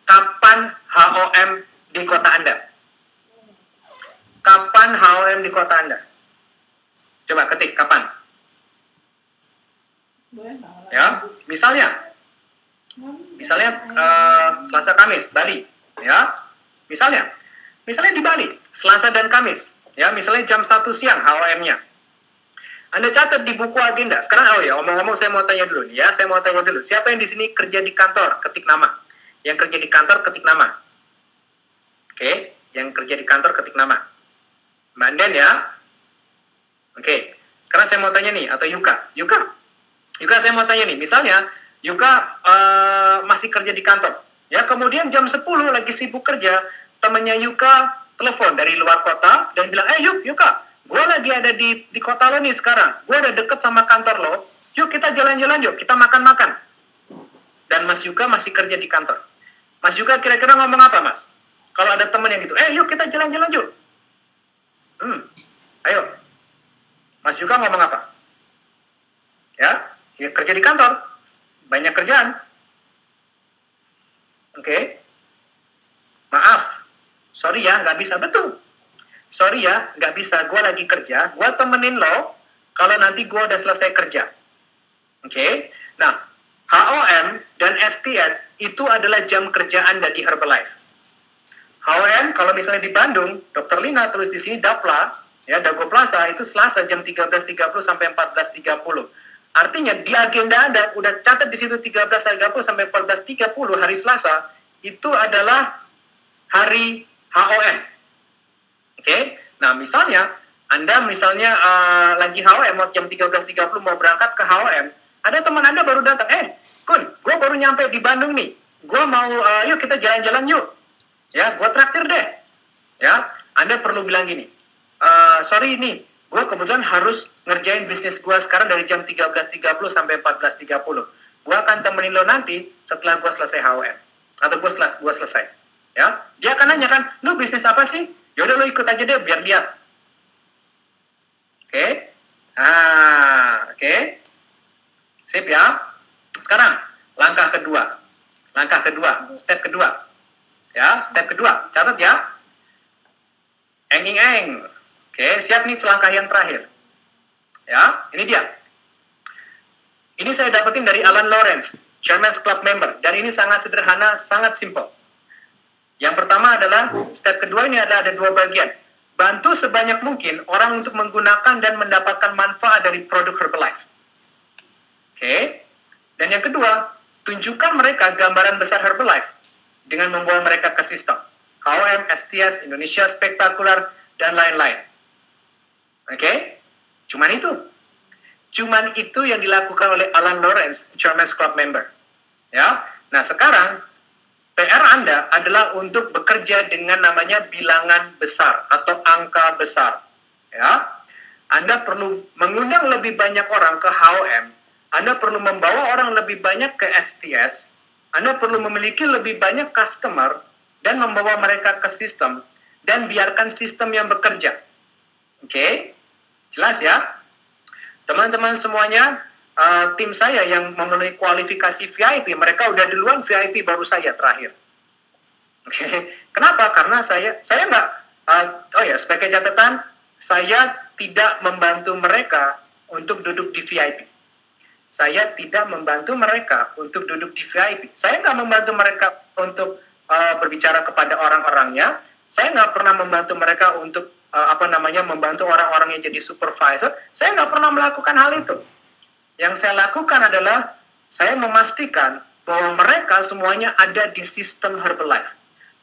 kapan HOM di kota Anda. Kapan HOM di kota Anda? Coba ketik, kapan? Ya, misalnya Misalnya Selasa Kamis Bali, ya. Misalnya di Bali Selasa dan Kamis, ya. Misalnya jam 1 siang HOM-nya. Anda catat di buku agenda. Sekarang omong-omong saya mau tanya dulu nih ya. Saya mau tanya dulu. Siapa yang di sini kerja di kantor? Ketik nama. Yang kerja di kantor ketik nama. Oke, yang kerja di kantor ketik nama. Mbak Anden ya. Oke. Sekarang saya mau tanya nih, atau Yuka saya mau tanya nih. Misalnya Yuka masih kerja di kantor. Ya, kemudian jam 10 lagi sibuk kerja, temannya Yuka telepon dari luar kota dan bilang, Yuka, gue lagi ada di kota lo nih sekarang. Gue udah deket sama kantor lo. Yuk kita jalan-jalan yuk, kita makan-makan. Dan Mas Yuka masih kerja di kantor. Mas Yuka kira-kira ngomong apa, Mas? Kalau ada teman yang gitu, yuk kita jalan-jalan yuk. Ayo. Mas Yuka ngomong apa? Ya kerja di kantor. Banyak kerjaan. Oke. Maaf. Sorry ya, nggak bisa. Betul. Sorry ya, nggak bisa. Gue lagi kerja. Gue temenin lo kalau nanti gue udah selesai kerja. Oke. Nah, HOM dan STS itu adalah jam kerja Anda di Herbalife. HOM, kalau misalnya di Bandung, Dr. Lina tulis di sini Dapla, ya Dago Plaza, itu Selasa jam 13.30 sampai 14.30. Artinya di agenda Anda udah catat di situ 13.30 sampai 14.30 hari Selasa, itu adalah hari HOM. Oke. Nah, misalnya Anda lagi HOM mau jam 13.30 mau berangkat ke HOM, ada teman Anda baru datang, Kun, gue baru nyampe di Bandung nih. Gue mau yuk kita jalan-jalan yuk. Ya, gue traktir deh. Ya, Anda perlu bilang gini, sorry nih, gue kebetulan harus ngerjain bisnis gue sekarang dari jam 13.30 sampai 14.30. Gue akan temenin lo nanti setelah gue selesai HOM. Atau gue selesai. Ya, dia akan nanya kan, lo bisnis apa sih? Yaudah lo ikut aja deh, biar lihat. Oke? Oke? Sip ya? Sekarang, langkah kedua. Step kedua. Ya, step kedua, catat ya. Eng. Oke, siap nih selangkah yang terakhir. Ya, ini dia. Ini saya dapetin dari Alan Lawrence, Chairman's Club member. Dan ini sangat sederhana, sangat simple. Yang pertama adalah, step kedua ini adalah ada 2 bagian. Bantu sebanyak mungkin orang untuk menggunakan dan mendapatkan manfaat dari produk Herbalife. Oke. Dan yang kedua, tunjukkan mereka gambaran besar Herbalife dengan membawa mereka ke sistem HOM, STS, Indonesia Spektakuler, dan lain-lain. Oke? Cuman itu yang dilakukan oleh Alan Lawrence, Chairman's Club member. Ya. Nah, sekarang PR Anda adalah untuk bekerja dengan namanya bilangan besar atau angka besar. Ya. Anda perlu mengundang lebih banyak orang ke HOM, Anda perlu membawa orang lebih banyak ke STS, Anda perlu memiliki lebih banyak customer dan membawa mereka ke sistem dan biarkan sistem yang bekerja. Oke? Jelas ya? Teman-teman semuanya, tim saya yang memenuhi kualifikasi VIP, mereka udah duluan VIP baru saya terakhir. Oke? Kenapa? Karena saya nggak, sebagai catatan, saya tidak membantu mereka untuk duduk di VIP. Saya tidak membantu mereka untuk duduk di VIP. Saya nggak membantu mereka untuk berbicara kepada orang-orangnya. Saya nggak pernah membantu mereka untuk membantu orang-orang yang jadi supervisor. Saya nggak pernah melakukan hal itu. Yang saya lakukan adalah saya memastikan bahwa mereka semuanya ada di sistem Herbalife.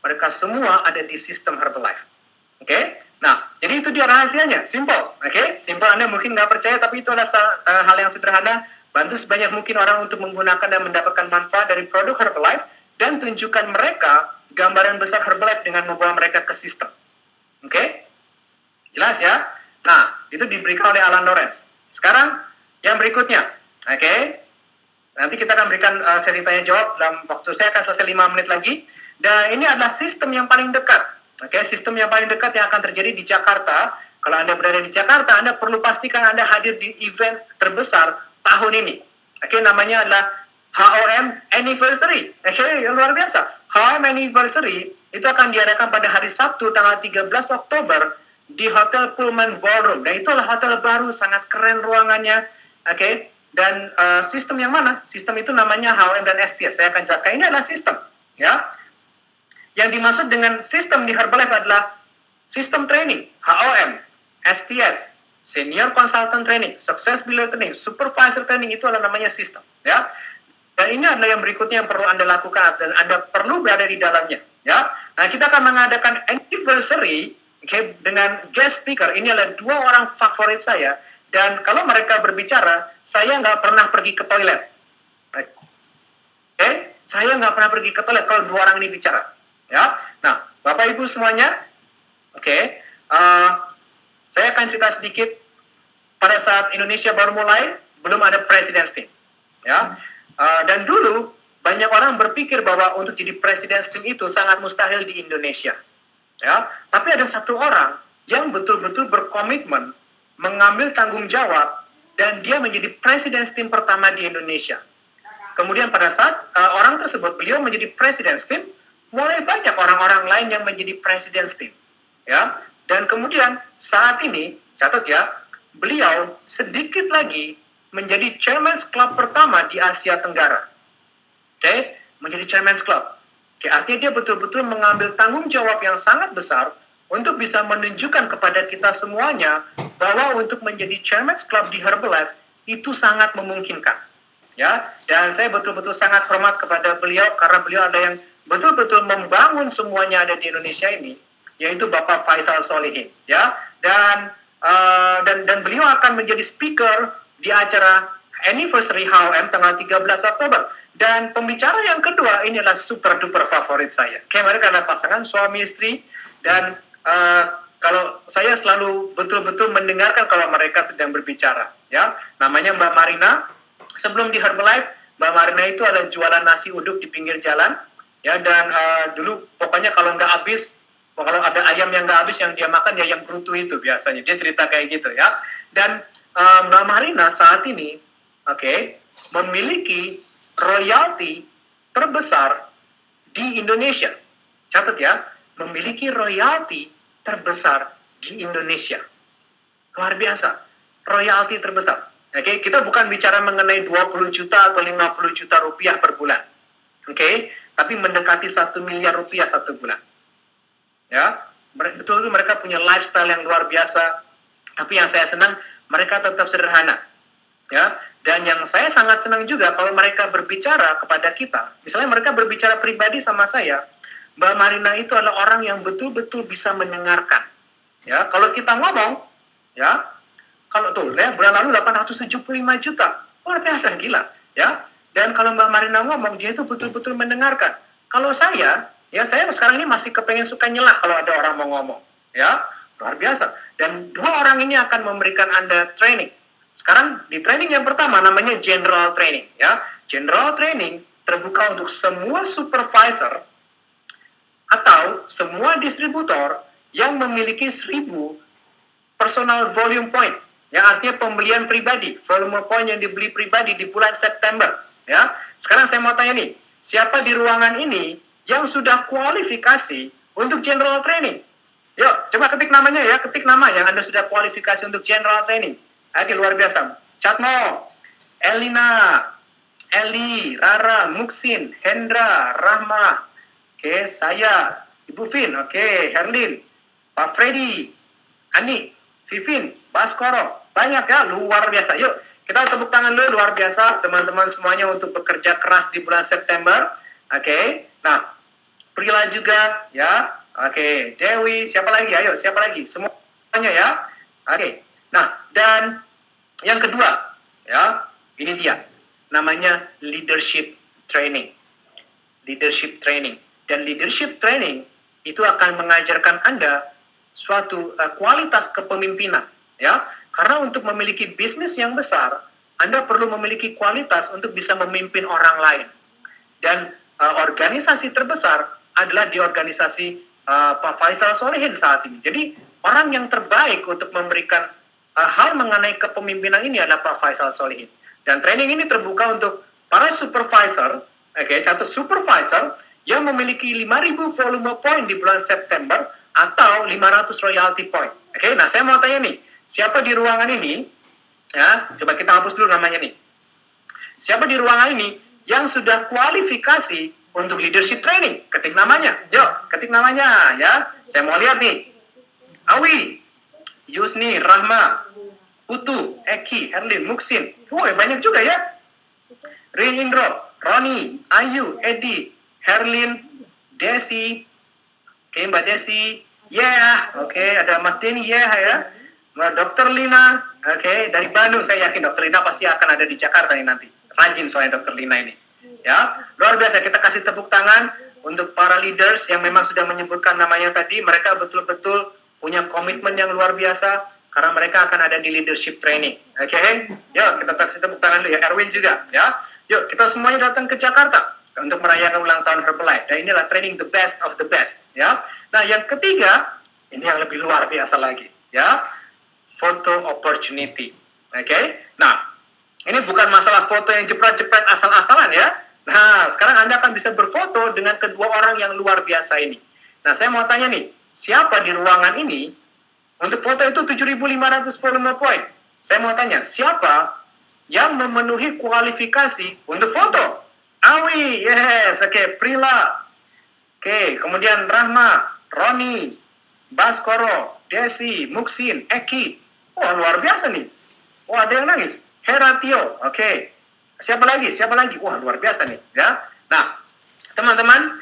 Mereka semua ada di sistem Herbalife. Oke? Nah, jadi itu dia rahasianya. Simple. Oke? Simple, Anda mungkin nggak percaya, tapi itu adalah hal yang sederhana. Bantu sebanyak mungkin orang untuk menggunakan dan mendapatkan manfaat dari produk Herbalife dan tunjukkan mereka gambaran besar Herbalife dengan membawa mereka ke sistem. Oke? Jelas ya? Nah, itu diberikan oleh Alan Lawrence. Sekarang, yang berikutnya. Oke? Nanti kita akan berikan sesi tanya jawab dalam waktu saya akan selesai 5 menit lagi. Dan ini adalah sistem yang paling dekat. Oke, sistem yang paling dekat yang akan terjadi di Jakarta. Kalau Anda berada di Jakarta, Anda perlu pastikan Anda hadir di event terbesar tahun ini. Oke, namanya adalah HOM Anniversary. Oke, yang luar biasa. HOM Anniversary itu akan diadakan pada hari Sabtu tanggal 13 Oktober di Hotel Pullman Ballroom. Dan itulah hotel baru, sangat keren ruangannya. Oke, Dan sistem yang mana? Sistem itu namanya HOM dan STS. Saya akan jelaskan. Ini adalah sistem, ya. Yang dimaksud dengan sistem di Herbalife adalah sistem training, HOM, STS, Senior Consultant Training, Success Builder Training, Supervisor Training, itu adalah namanya sistem, ya. Dan ini adalah yang berikutnya yang perlu Anda lakukan dan Anda perlu berada di dalamnya, ya. Nah, kita akan mengadakan anniversary, okay, dengan guest speaker. Ini adalah 2 orang favorit saya. Dan kalau mereka berbicara, saya nggak pernah pergi ke toilet. Oke, saya nggak pernah pergi ke toilet kalau 2 orang ini bicara. Ya, nah, Bapak Ibu semuanya, oke, saya akan cerita sedikit. Pada saat Indonesia baru mulai, belum ada President's Team. Ya, dan dulu banyak orang berpikir bahwa untuk jadi President's Team itu sangat mustahil di Indonesia. Ya, tapi ada satu orang yang betul-betul berkomitmen mengambil tanggung jawab dan dia menjadi President's Team pertama di Indonesia. Kemudian pada saat orang tersebut, beliau menjadi President's Team, mulai banyak orang-orang lain yang menjadi President's Team. Ya, dan kemudian saat ini, catat ya, beliau sedikit lagi menjadi Chairman's Club pertama di Asia Tenggara. Oke, menjadi Chairman's Club. Oke, artinya dia betul-betul mengambil tanggung jawab yang sangat besar untuk bisa menunjukkan kepada kita semuanya bahwa untuk menjadi Chairman's Club di Herbalife itu sangat memungkinkan. Ya, dan saya betul-betul sangat hormat kepada beliau karena beliau ada yang betul-betul membangun semuanya ada di Indonesia ini, yaitu Bapak Faisal Solihin. Ya, dan beliau akan menjadi speaker di acara anniversary HOM tanggal 13 Oktober. Dan pembicara yang kedua ini adalah super duper favorit saya. Kayak mereka adalah pasangan suami istri dan kalau saya selalu betul-betul mendengarkan kalau mereka sedang berbicara, ya. Namanya Mbak Marina. Sebelum di Herbalife, Mbak Marina itu adalah jualan nasi uduk di pinggir jalan, ya. Dan dulu pokoknya kalau nggak habis, kalau ada ayam yang nggak habis yang dia makan ya yang brutu itu biasanya. Dia cerita kayak gitu, ya. Dan Mbak Marina saat ini, oke, memiliki royalti terbesar di Indonesia. Catat ya, memiliki royalti terbesar di Indonesia. Luar biasa. Royalti terbesar. Oke, kita bukan bicara mengenai 20 juta atau 50 juta rupiah per bulan. Oke, tapi mendekati 1 miliar rupiah satu bulan. Ya, betul-betul mereka punya lifestyle yang luar biasa. Tapi yang saya senang, mereka tetap sederhana. Ya, dan yang saya sangat senang juga kalau mereka berbicara kepada kita, misalnya mereka berbicara pribadi sama saya, Mbak Marina itu adalah orang yang betul-betul bisa mendengarkan. Ya, kalau kita ngomong, ya, kalau tuh, ya, bulan lalu 875 juta, luar biasa, gila, ya. Dan kalau Mbak Marina ngomong, dia itu betul-betul mendengarkan. Kalau saya, ya, saya sekarang ini masih kepengen suka nyela kalau ada orang mau ngomong, ya, luar biasa. Dan 2 orang ini akan memberikan Anda training. Sekarang di training yang pertama namanya General Training, ya. General Training terbuka untuk semua supervisor atau semua distributor yang memiliki 1000 personal volume point, yang artinya pembelian pribadi, volume point yang dibeli pribadi di bulan September. Ya, sekarang saya mau tanya nih, siapa di ruangan ini yang sudah kualifikasi untuk General Training? Yuk, coba ketik namanya ya, ketik nama yang Anda sudah kualifikasi untuk General Training. Oke, luar biasa. Chatmo, Elina, Eli, Rara, Muksin, Hendra, Rahma. Oke, saya, Ibu Vin, oke, Herlin, Pak Freddy, Ani, Vivin, Baskoro, banyak ya, luar biasa. Yuk, kita tepuk tangan dulu, luar biasa teman-teman semuanya untuk bekerja keras di bulan September. Oke, nah, Prila juga, ya, oke, Dewi, siapa lagi? Ayo, siapa lagi? Semuanya ya, oke. Nah, dan yang kedua, ya, ini dia, namanya leadership training. Leadership training. Dan leadership training itu akan mengajarkan Anda suatu kualitas kepemimpinan, ya. Karena untuk memiliki bisnis yang besar, Anda perlu memiliki kualitas untuk bisa memimpin orang lain. Dan organisasi terbesar adalah di organisasi Pak Faisal Solihin saat ini. Jadi orang yang terbaik untuk memberikan hal mengenai kepemimpinan ini adalah Pak Faisal Solihin. Dan training ini terbuka untuk para supervisor, oke, catat supervisor yang memiliki 5.000 volume point di bulan September atau 500 royalty point. Oke, nah saya mau tanya nih, siapa di ruangan ini? Ya, coba kita hapus dulu namanya nih. Siapa di ruangan ini yang sudah kualifikasi untuk leadership training? Ketik namanya. Yuk, ketik namanya ya. Saya mau lihat nih. Awi, Yusni, Rahma, Putu, Eki, Herlin, Muksin. Banyak juga ya. Rin Indro, Roni, Ayu, Edi, Herlin, Desi. Oke, Mbak Desi. Ada Mas Denny, ya. Dr. Lina, dari Bandung. Saya yakin Dr. Lina pasti akan ada di Jakarta nih nanti. Rajin soalnya Dr. Lina ini. Ya, luar biasa. Kita kasih tepuk tangan untuk para leaders yang memang sudah menyebutkan namanya tadi. Mereka betul-betul punya komitmen yang luar biasa karena mereka akan ada di leadership training. Yuk kita kasih tepuk tangan dulu ya. Erwin juga, ya. Yuk kita semuanya datang ke Jakarta untuk merayakan ulang tahun Herbalife. Dan inilah training the best of the best, ya. Nah, yang ketiga, ini yang lebih luar biasa lagi, ya. Photo opportunity. Nah, ini bukan masalah foto yang jepret-jepret asal-asalan ya. Nah, sekarang Anda akan bisa berfoto dengan kedua orang yang luar biasa ini. Nah, saya mau tanya nih, siapa di ruangan ini untuk foto itu 7.500 volume point? Saya mau tanya, siapa yang memenuhi kualifikasi untuk foto? Awi, yes, Prila, kemudian Rahma, Roni, Baskoro, Desi, Muksin, Eki. Luar biasa nih. Ada yang nangis. Heratio, Siapa lagi? Luar biasa nih, ya. Nah, teman-teman,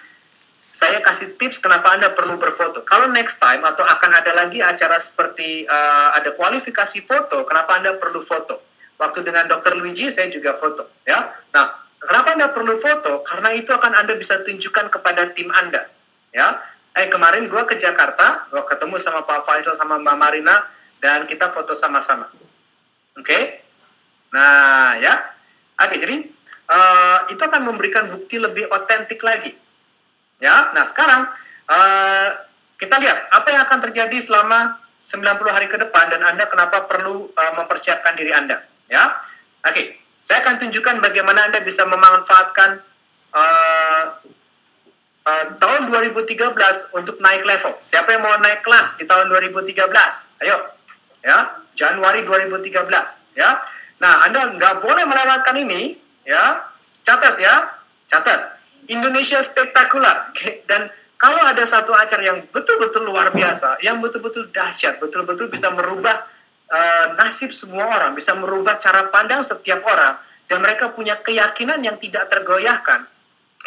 saya kasih tips kenapa Anda perlu berfoto. Kalau next time atau akan ada lagi acara seperti ada kualifikasi foto, kenapa Anda perlu foto? Waktu dengan Dr. Luigi, saya juga foto, ya. Nah, kenapa Anda perlu foto? Karena itu akan Anda bisa tunjukkan kepada tim Anda, ya. Kemarin gue ke Jakarta, gue ketemu sama Pak Faisal sama Mbak Marina, dan kita foto sama-sama. Nah, ya. Jadi itu akan memberikan bukti lebih otentik lagi. Ya, nah sekarang kita lihat apa yang akan terjadi selama 90 hari ke depan dan Anda kenapa perlu mempersiapkan diri Anda. Ya, saya akan tunjukkan bagaimana Anda bisa memanfaatkan tahun 2013 untuk naik level. Siapa yang mau naik kelas di tahun 2013? Ayo, ya, Januari 2013. Ya, nah Anda nggak boleh melewatkan ini. Ya, catat. Indonesia spektakuler. Dan kalau ada satu acara yang betul-betul luar biasa, yang betul-betul dahsyat, betul-betul bisa merubah nasib semua orang, bisa merubah cara pandang setiap orang, dan mereka punya keyakinan yang tidak tergoyahkan,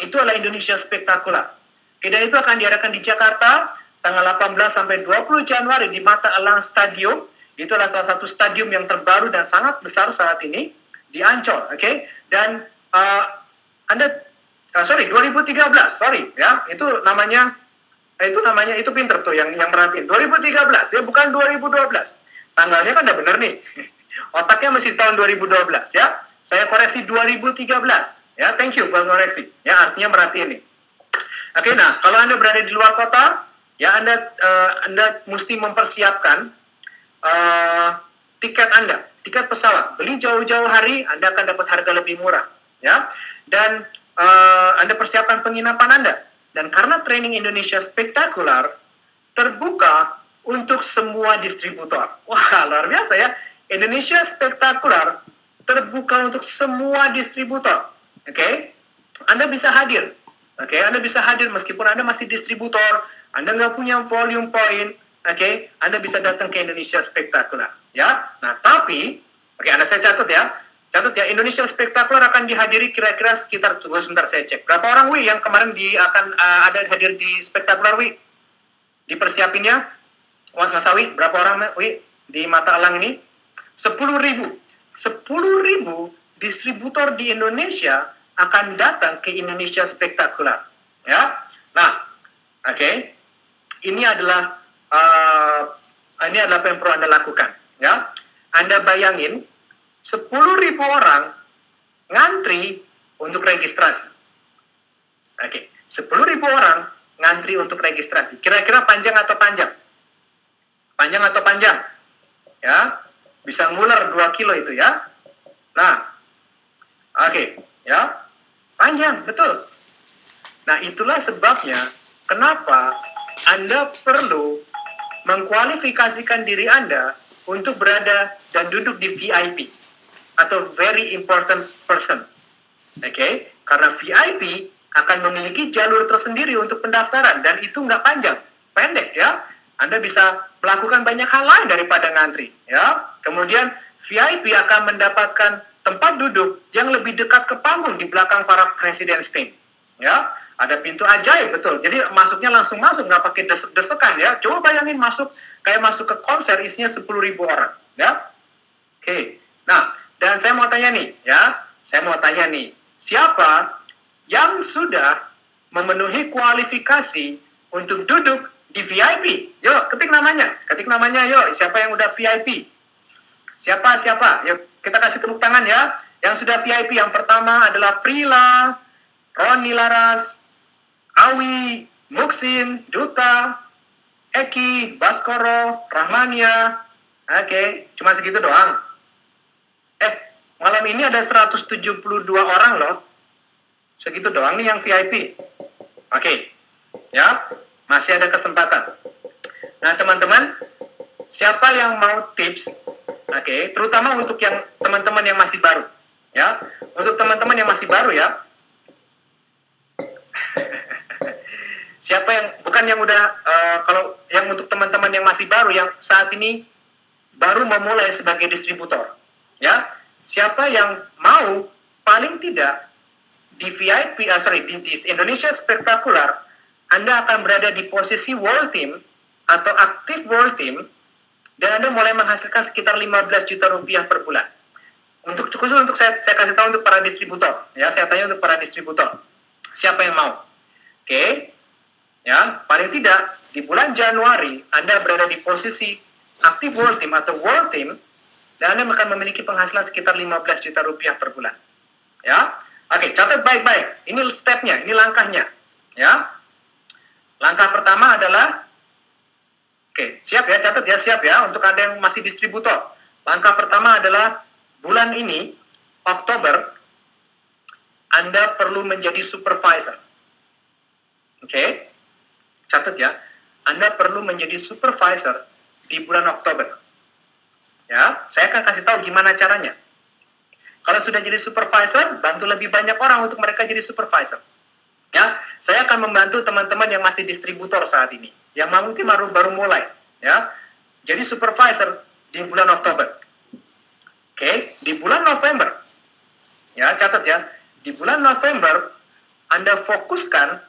itu adalah Indonesia spektakuler. Dan itu akan diadakan di Jakarta, tanggal 18 sampai 20 Januari di Mata Elang Stadium. Itu adalah salah satu stadium yang terbaru dan sangat besar saat ini, di Ancol, Dan 2013, ya, itu namanya itu pinter tuh yang merhatiin. 2013 ya, bukan 2012. Tanggalnya kan udah bener nih. Otaknya masih tahun 2012 ya. Saya koreksi 2013 ya. Thank you buat koreksi. Ya, artinya merhatiin nih. Nah, kalau Anda berada di luar kota, ya Anda mesti mempersiapkan tiket Anda, tiket pesawat. Beli jauh-jauh hari, Anda akan dapat harga lebih murah, ya. Dan Anda persiapkan penginapan Anda. Dan karena training Indonesia spektakuler terbuka untuk semua distributor. Wah, luar biasa ya. Indonesia spektakuler terbuka untuk semua distributor. Anda bisa hadir. Anda bisa hadir meskipun Anda masih distributor, Anda nggak punya volume point. Anda bisa datang ke Indonesia spektakuler. Ya, nah tapi, Anda saya catat ya. Indonesia spektakuler akan dihadiri kira-kira sekitar, tunggu sebentar saya cek. Berapa orang yang kemarin akan ada hadir di spektakuler dipersiapinnya? Mas Awi, berapa orang di Mata Elang ini? 10.000. 10.000 distributor di Indonesia akan datang ke Indonesia spektakuler. Ya, nah, ini adalah apa yang perlu Anda lakukan. Ya, Anda bayangin 10.000 orang ngantri untuk registrasi. 10.000 orang ngantri untuk registrasi. Kira-kira panjang atau panjang? Panjang atau panjang? Ya, bisa ngular 2 kilo itu ya. Nah, ya, panjang, betul. Nah, itulah sebabnya kenapa Anda perlu mengkualifikasikan diri Anda untuk berada dan duduk di VIP atau very important person. Oke, karena VIP akan memiliki jalur tersendiri untuk pendaftaran dan itu nggak panjang, pendek ya. Anda bisa melakukan banyak hal lain daripada ngantri ya. Kemudian VIP akan mendapatkan tempat duduk yang lebih dekat ke panggung di belakang para presiden team ya. Ada pintu ajaib, betul. Jadi masuknya langsung masuk, nggak pakai desek-desekan ya. Coba bayangin masuk kayak masuk ke konser isinya 10.000 orang ya. Oke. Nah, dan saya mau tanya nih ya. Saya mau tanya nih, siapa yang sudah memenuhi kualifikasi untuk duduk di VIP? Yuk, ketik namanya yuk. Siapa yang udah VIP? Siapa? Yuk, kita kasih tepuk tangan ya. Yang sudah VIP, yang pertama adalah Prila, Roni Laras, Awi, Muksin, Duta, Eki, Baskoro, Rahmania. Oke, cuma segitu doang. Malam ini ada 172 orang loh. Segitu doang nih yang VIP. Oke, ya, masih ada kesempatan. Nah, teman-teman, siapa yang mau tips? Oke, terutama untuk yang teman-teman yang masih baru, ya. Untuk teman-teman yang masih baru ya. Siapa yang bukan yang udah kalau yang untuk teman-teman yang masih baru yang saat ini baru memulai sebagai distributor, ya. Siapa yang mau paling tidak di VIP, di Indonesia Spektakular, Anda akan berada di posisi World Team atau aktif World Team, dan Anda mulai menghasilkan sekitar 15 juta rupiah per bulan. Khusus untuk saya kasih tahu untuk para distributor, ya, saya tanya untuk para distributor, siapa yang mau? Oke, ya, paling tidak di bulan Januari Anda berada di posisi aktif World Team atau World Team, dan Anda akan memiliki penghasilan sekitar 15 juta rupiah per bulan. Ya, oke, catat baik-baik. Ini stepnya, ini langkahnya. Ya, langkah pertama adalah, oke, siap ya, catat ya, siap ya, untuk Anda yang masih distributor. Langkah pertama adalah bulan ini, Oktober, Anda perlu menjadi supervisor. Oke, catat ya, Anda perlu menjadi supervisor di bulan Oktober. Ya, saya akan kasih tahu gimana caranya. Kalau sudah jadi supervisor, bantu lebih banyak orang untuk mereka jadi supervisor. Ya, saya akan membantu teman-teman yang masih distributor saat ini, yang mungkin baru mulai. Ya, jadi supervisor di bulan Oktober. Oke, di bulan November, ya catat ya, di bulan November Anda fokuskan,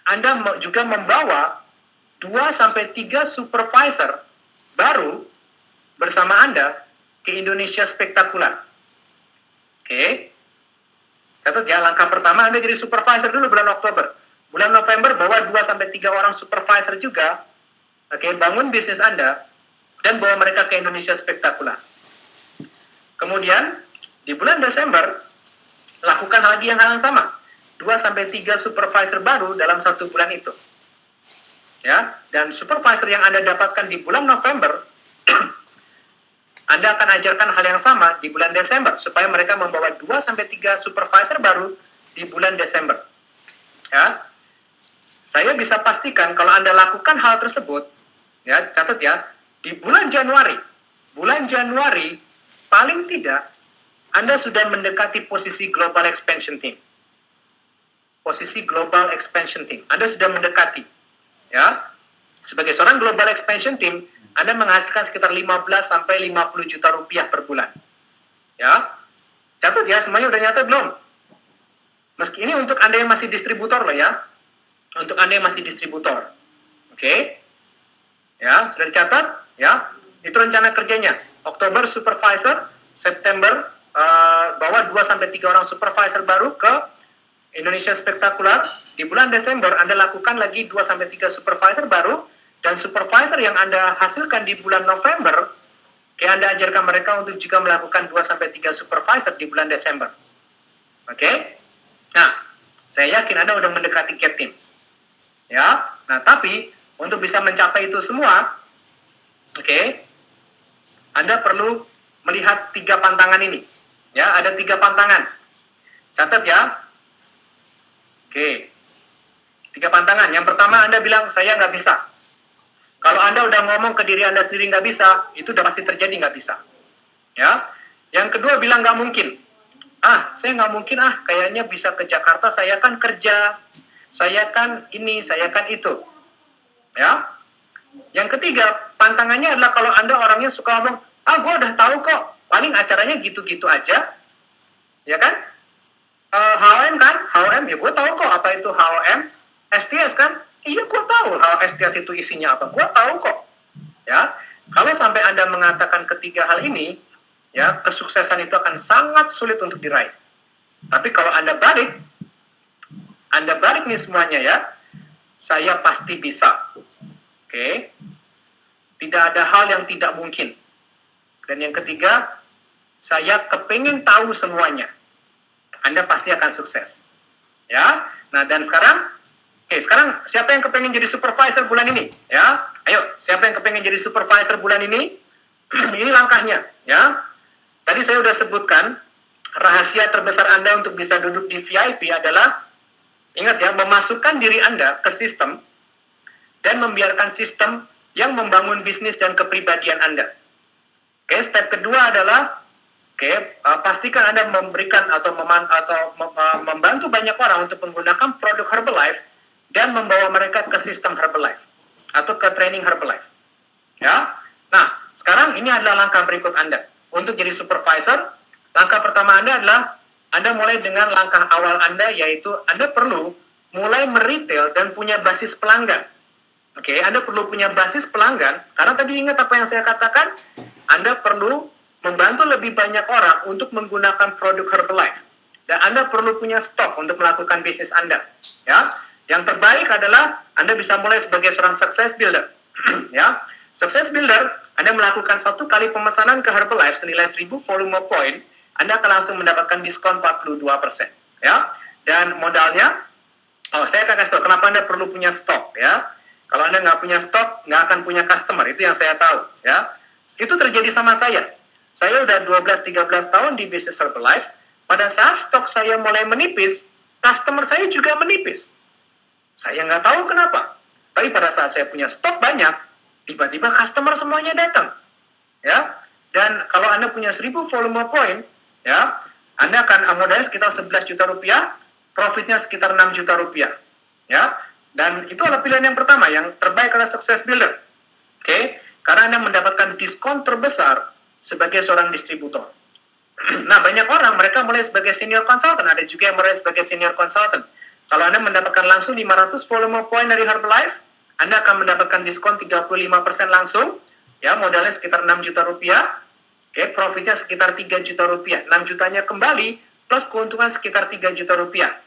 Anda juga membawa 2-3 supervisor baru bersama Anda ke Indonesia Spektakular. Oke. Catat ya, langkah pertama Anda jadi supervisor dulu bulan Oktober. Bulan November bawa 2-3 orang supervisor juga. Oke, bangun bisnis Anda dan bawa mereka ke Indonesia Spektakular. Kemudian di bulan Desember lakukan lagi hal yang sama. 2-3 supervisor baru dalam 1 bulan itu. Ya, dan supervisor yang Anda dapatkan di bulan November Anda akan ajarkan hal yang sama di bulan Desember, supaya mereka membawa 2-3 supervisor baru di bulan Desember. Ya, saya bisa pastikan kalau Anda lakukan hal tersebut, ya catat ya, di bulan Januari paling tidak Anda sudah mendekati posisi Global Expansion Team. Posisi Global Expansion Team, Anda sudah mendekati. Ya, sebagai seorang Global Expansion Team, Anda menghasilkan sekitar 15-50 juta rupiah per bulan. Ya, catat ya, semuanya udah nyata belum? Meski ini untuk Anda yang masih distributor loh ya. Untuk Anda yang masih distributor. Oke. Ya, sudah dicatat? Ya, itu rencana kerjanya. Oktober supervisor, September bawa 2-3 orang supervisor baru ke Indonesia Spektakular. Di bulan Desember Anda lakukan lagi 2-3 supervisor baru. Dan supervisor yang Anda hasilkan di bulan November, kayak Anda ajarkan mereka untuk juga melakukan 2-3 supervisor di bulan Desember. Oke? Nah, saya yakin Anda udah mendekati cap team. Ya, nah tapi untuk bisa mencapai itu semua, oke, Anda perlu melihat 3 pantangan ini. Ya, ada 3 pantangan. Catat ya. Oke. 3 pantangan. Yang pertama Anda bilang, saya nggak bisa. Kalau Anda udah ngomong ke diri Anda sendiri nggak bisa, itu udah pasti terjadi nggak bisa. Ya. Yang kedua bilang nggak mungkin. Saya nggak mungkin kayaknya bisa ke Jakarta, saya kan kerja, saya kan ini, saya kan itu. Ya. Yang ketiga, pantangannya adalah kalau Anda orangnya suka ngomong, gue udah tahu kok, paling acaranya gitu-gitu aja, ya kan? HOM kan, HOM, ya gue tahu kok apa itu HOM, STS kan, iya gue tahu STS itu isinya apa, gue tahu kok. Ya, kalau sampai Anda mengatakan ketiga hal ini, ya kesuksesan itu akan sangat sulit untuk diraih. Tapi kalau Anda balik nih semuanya ya, saya pasti bisa. Oke. Tidak ada hal yang tidak mungkin. Dan yang ketiga, saya kepingin tahu semuanya. Anda pasti akan sukses. Ya. Nah, dan sekarang siapa yang kepingin jadi supervisor bulan ini? Ya. Ayo, siapa yang kepingin jadi supervisor bulan ini? Ini langkahnya, ya. Tadi saya sudah sebutkan, rahasia terbesar Anda untuk bisa duduk di VIP adalah, ingat ya, memasukkan diri Anda ke sistem dan membiarkan sistem yang membangun bisnis dan kepribadian Anda. Oke, step kedua adalah, pastikan Anda memberikan atau membantu banyak orang untuk menggunakan produk Herbalife dan membawa mereka ke sistem Herbalife atau ke training Herbalife. Ya. Nah, sekarang ini adalah langkah berikut Anda. Untuk jadi supervisor, langkah pertama Anda adalah Anda mulai dengan langkah awal Anda, yaitu Anda perlu mulai meretail dan punya basis pelanggan. Anda perlu punya basis pelanggan, karena tadi ingat apa yang saya katakan, Anda perlu membantu lebih banyak orang untuk menggunakan produk Herbalife. Dan Anda perlu punya stok untuk melakukan bisnis Anda. Ya. Yang terbaik adalah Anda bisa mulai sebagai seorang success builder. Ya. Success builder, Anda melakukan 1 kali pemesanan ke Herbalife senilai 1000 volume point, Anda akan langsung mendapatkan diskon 42%. Ya. Dan modalnya, saya akan kasih tahu kenapa Anda perlu punya stok. Ya. Kalau Anda nggak punya stok, nggak akan punya customer. Itu yang saya tahu. Ya. Itu terjadi sama saya. Saya udah 12-13 tahun di bisnis Herbalife. Pada saat stok saya mulai menipis, customer saya juga menipis. Saya nggak tahu kenapa. Tapi pada saat saya punya stok banyak, tiba-tiba customer semuanya datang. Ya. Dan kalau Anda punya 1000 volume point, ya, Anda akan modalnya sekitar 11 juta rupiah, profitnya sekitar 6 juta rupiah. Ya. Dan itu adalah pilihan yang pertama, yang terbaik adalah success builder. Karena Anda mendapatkan diskon terbesar sebagai seorang distributor. Nah, banyak orang, mereka mulai sebagai senior consultant, ada juga yang mulai sebagai senior consultant. Kalau Anda mendapatkan langsung 500 volume point dari Herbalife, Anda akan mendapatkan diskon 35% langsung, ya, modalnya sekitar 6 juta rupiah, profitnya sekitar 3 juta rupiah, 6 jutanya kembali, plus keuntungan sekitar 3 juta rupiah.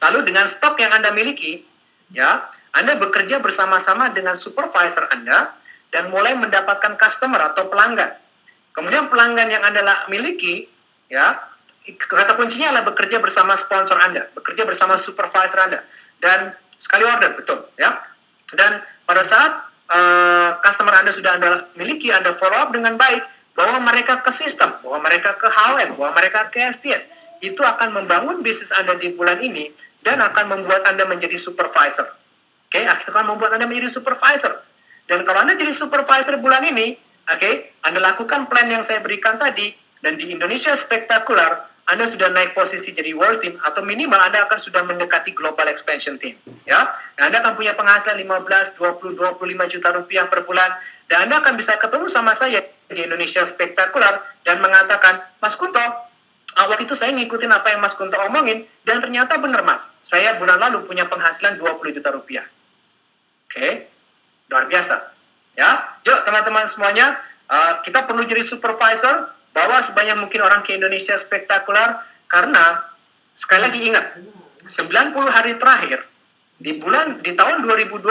Lalu dengan stok yang Anda miliki, ya, Anda bekerja bersama-sama dengan supervisor Anda dan mulai mendapatkan customer atau pelanggan. Kemudian pelanggan yang Anda miliki, ya, kata kuncinya adalah bekerja bersama sponsor Anda, bekerja bersama supervisor Anda, dan sekali order, betul, ya. Dan pada saat customer Anda sudah Anda miliki, Anda follow up dengan baik, bawa mereka ke sistem, bawa mereka ke HOM, bawa mereka ke STS, itu akan membangun bisnis Anda di bulan ini, dan akan membuat Anda menjadi supervisor. Akan membuat Anda menjadi supervisor. Dan kalau Anda jadi supervisor bulan ini, Anda lakukan plan yang saya berikan tadi, dan di Indonesia Spektakular, Anda sudah naik posisi jadi world team, atau minimal Anda akan sudah mendekati global expansion team. Ya, dan Anda akan punya penghasilan 15, 20, 25 juta rupiah per bulan, dan Anda akan bisa ketemu sama saya di Indonesia Spektakular, dan mengatakan, Mas Kunto, waktu itu saya ngikutin apa yang Mas Kunto omongin, dan ternyata benar Mas, saya bulan lalu punya penghasilan 20 juta rupiah. Luar biasa. Ya, yuk teman-teman semuanya, kita perlu jadi supervisor, bawa sebanyak mungkin orang ke Indonesia Spektakular, karena sekali lagi ingat, 90 hari terakhir di tahun 2012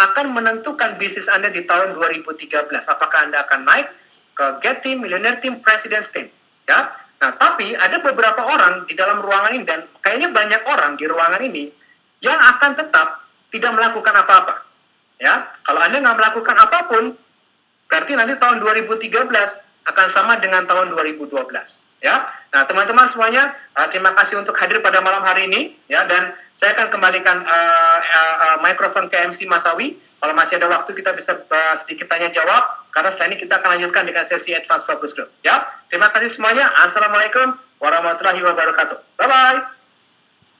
akan menentukan bisnis Anda di tahun 2013. Apakah Anda akan naik ke Get Team, Millionaire Team, President's Team. Ya. Nah, tapi ada beberapa orang di dalam ruangan ini, dan kayaknya banyak orang di ruangan ini yang akan tetap tidak melakukan apa-apa. Ya, kalau Anda nggak melakukan apapun, berarti nanti tahun 2013 akan sama dengan tahun 2012. Ya, nah teman-teman semuanya, terima kasih untuk hadir pada malam hari ini. Ya, dan saya akan kembalikan mikrofon ke MC Masawi. Kalau masih ada waktu kita bisa sedikit tanya jawab. Karena setelah ini kita akan lanjutkan dengan sesi Advanced Focus Group. Ya, terima kasih semuanya. Assalamualaikum warahmatullahi wabarakatuh. Bye bye.